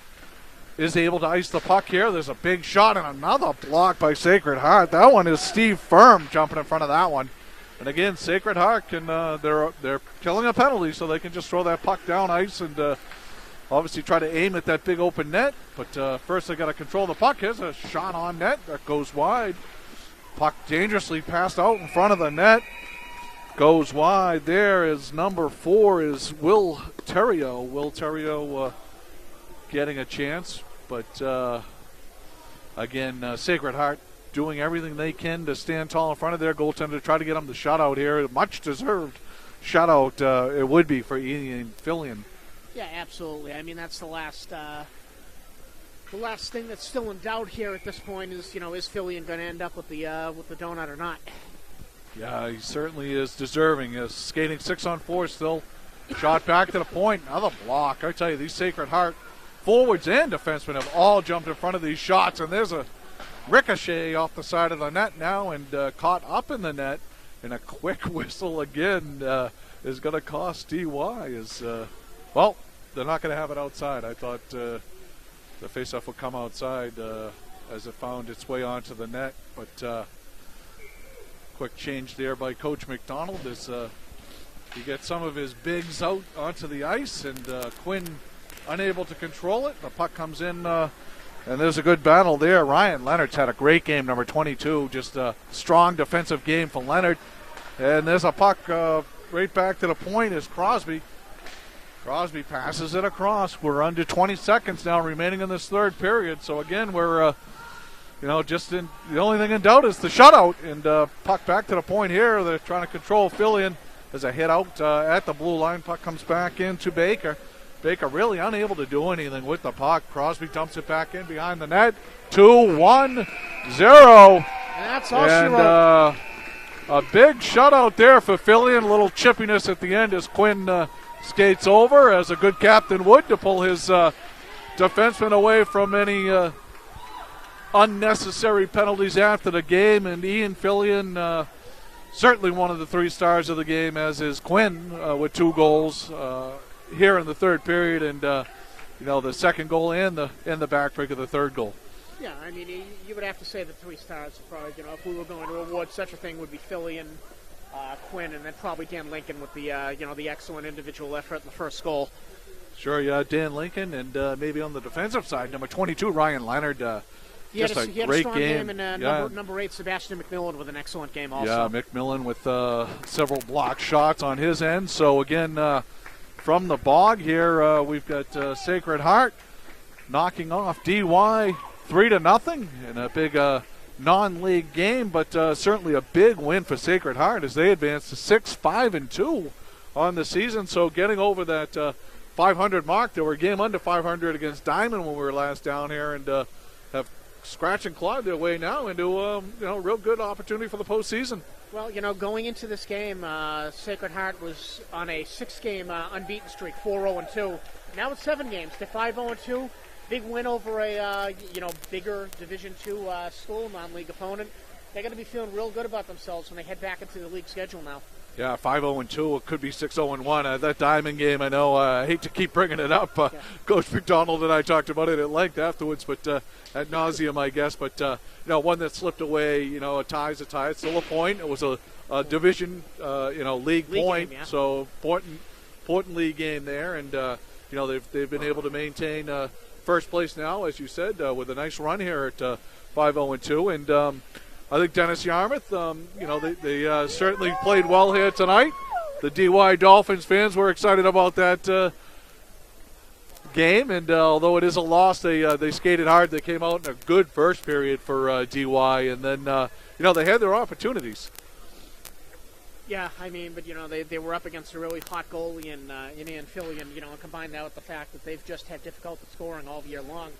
[SPEAKER 1] is able to ice the puck here. There's a big shot and another block by Sacred Heart. That one is Steve Firm jumping in front of that one. And again, Sacred Heart can they're killing a penalty, so they can just throw that puck down ice and obviously try to aim at that big open net. But first they got to control the puck. Here's a shot on net that goes wide. Puck dangerously passed out in front of the net. Goes wide. There is number 4 is Will Terrio. Will Terrio getting a chance. But again, Sacred Heart doing everything they can to stand tall in front of their goaltender to try to get them the shutout here. Much deserved shutout it would be for Ian Fillion.
[SPEAKER 2] Yeah, absolutely. I mean, that's the last thing that's still in doubt here at this point is Fillion going to end up with the donut or not?
[SPEAKER 1] Yeah, he certainly is deserving. Skating 6-on-4 still. Shot back to the point. Another block. I tell you, these Sacred Heart forwards and defensemen have all jumped in front of these shots, and there's a ricochet off the side of the net now and caught up in the net, and a quick whistle again is going to cost DY. Well, they're not going to have it outside. I thought the faceoff would come outside as it found its way onto the net, but quick change there by Coach McDonald as he gets some of his bigs out onto the ice, and Quinn unable to control it. The puck comes in, and there's a good battle there. Ryan Leonard's had a great game, number 22. Just a strong defensive game for Leonard. And there's a puck right back to the point as Crosby passes it across. We're under 20 seconds now remaining in this third period. So again, we're the only thing in doubt is the shutout, and puck back to the point here. They're trying to control Fillion. There's a hit out at the blue line. Puck comes back into Baker. Baker really unable to do anything with the puck. Crosby dumps it back in behind the net. 2-1-0.
[SPEAKER 2] That's all she wrote.
[SPEAKER 1] A big shutout there for Fillion. A little chippiness at the end as Quinn skates over, as a good captain would, to pull his defenseman away from any unnecessary penalties after the game. And Ian Fillion, certainly one of the 3 stars of the game, as is Quinn, with 2 goals here in the third period, and the second goal and the backbreak of the third goal.
[SPEAKER 2] Yeah, I mean, you would have to say the 3 stars. Probably, if we were going to award such a thing, would be Fillion, Quinn, and then probably Dan Lincoln with the the excellent individual effort in the first goal.
[SPEAKER 1] Sure, yeah, Dan Lincoln, and maybe on the defensive side, number 22, Ryan Leonard.
[SPEAKER 2] He had a
[SPEAKER 1] great
[SPEAKER 2] strong game, and number 8, Sebastian McMillan, with an excellent game also.
[SPEAKER 1] Yeah, McMillan with several block shots on his end. So again, from the bog here, we've got Sacred Heart knocking off DY 3-0 in a big non-league game, but certainly a big win for Sacred Heart as they advance to 6-5-2 on the season. So getting over that 500 mark. They were a game under 500 against Diamond when we were last down here, and have scratch and clawed their way now into real good opportunity for the postseason.
[SPEAKER 2] Well, going into this game, Sacred Heart was on a 6-game unbeaten streak, 4-0-2. Now it's 7 games. They're 5-0-2. Big win over a bigger Division II school, non-league opponent. They're going to be feeling real good about themselves when they head back into the league schedule now. Yeah,
[SPEAKER 1] 5-0-2. It could be 6-0-1. That Diamond game, I know. I hate to keep bringing it up. Coach McDonald and I talked about it at length afterwards, but ad nauseum, I guess. But one that slipped away. A tie's a tie. It's still a point. It was a division, league point.
[SPEAKER 2] Game, yeah.
[SPEAKER 1] So important league game there, and they've been able to maintain first place now, as you said, with a nice run here at 5-0-2. And I think Dennis-Yarmouth, they certainly played well here tonight. The DY Dolphins fans were excited about that game, and although it is a loss, they skated hard. They came out in a good first period for DY, and then they had their opportunities.
[SPEAKER 2] Yeah, I mean, but they were up against a really hot goalie in Ian Philly, and combine that with the fact that they've just had difficulty scoring all year long.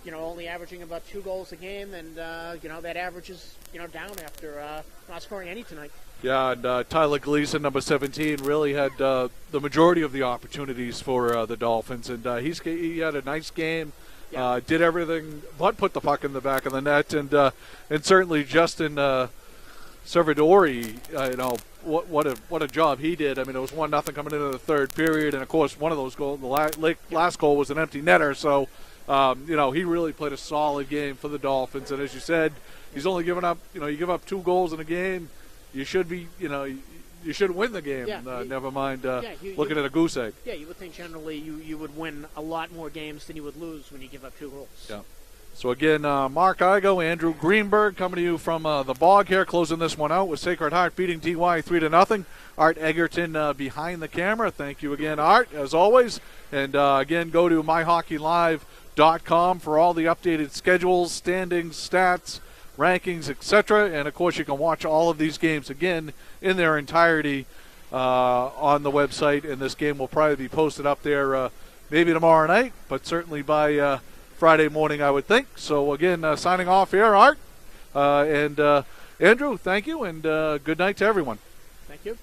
[SPEAKER 2] Only averaging about 2 goals a game, and that average is down after not scoring any tonight.
[SPEAKER 1] Yeah, and Tyler Gleason, number 17, really had the majority of the opportunities for the Dolphins, and he had a nice game.
[SPEAKER 2] Yeah.
[SPEAKER 1] Did everything but put the puck in the back of the net, and certainly Justin Servidori, what a job he did. I mean, it was 1-0 coming into the third period, and of course one of those goals, the last goal was an empty netter. So, he really played a solid game for the Dolphins. And as you said, he's only given up. You give up 2 goals in a game, you should be, you should win the game.
[SPEAKER 2] Yeah,
[SPEAKER 1] never mind looking at a goose egg.
[SPEAKER 2] Yeah, you would think generally you would win a lot more games than you would lose when you give up 2 goals.
[SPEAKER 1] Yeah. So again, Mark Igo, Andrew Greenberg coming to you from the Bog here, closing this one out with Sacred Heart beating DY 3-0. Art Egerton behind the camera. Thank you again, Art, as always. And again, go to myhockeylive.com for all the updated schedules, standings, stats, rankings, etc. And of course, you can watch all of these games again in their entirety on the website. And this game will probably be posted up there maybe tomorrow night, but certainly by Friday morning, I would think. So again, signing off here, Art and Andrew. Thank you, and good night to everyone.
[SPEAKER 2] Thank you.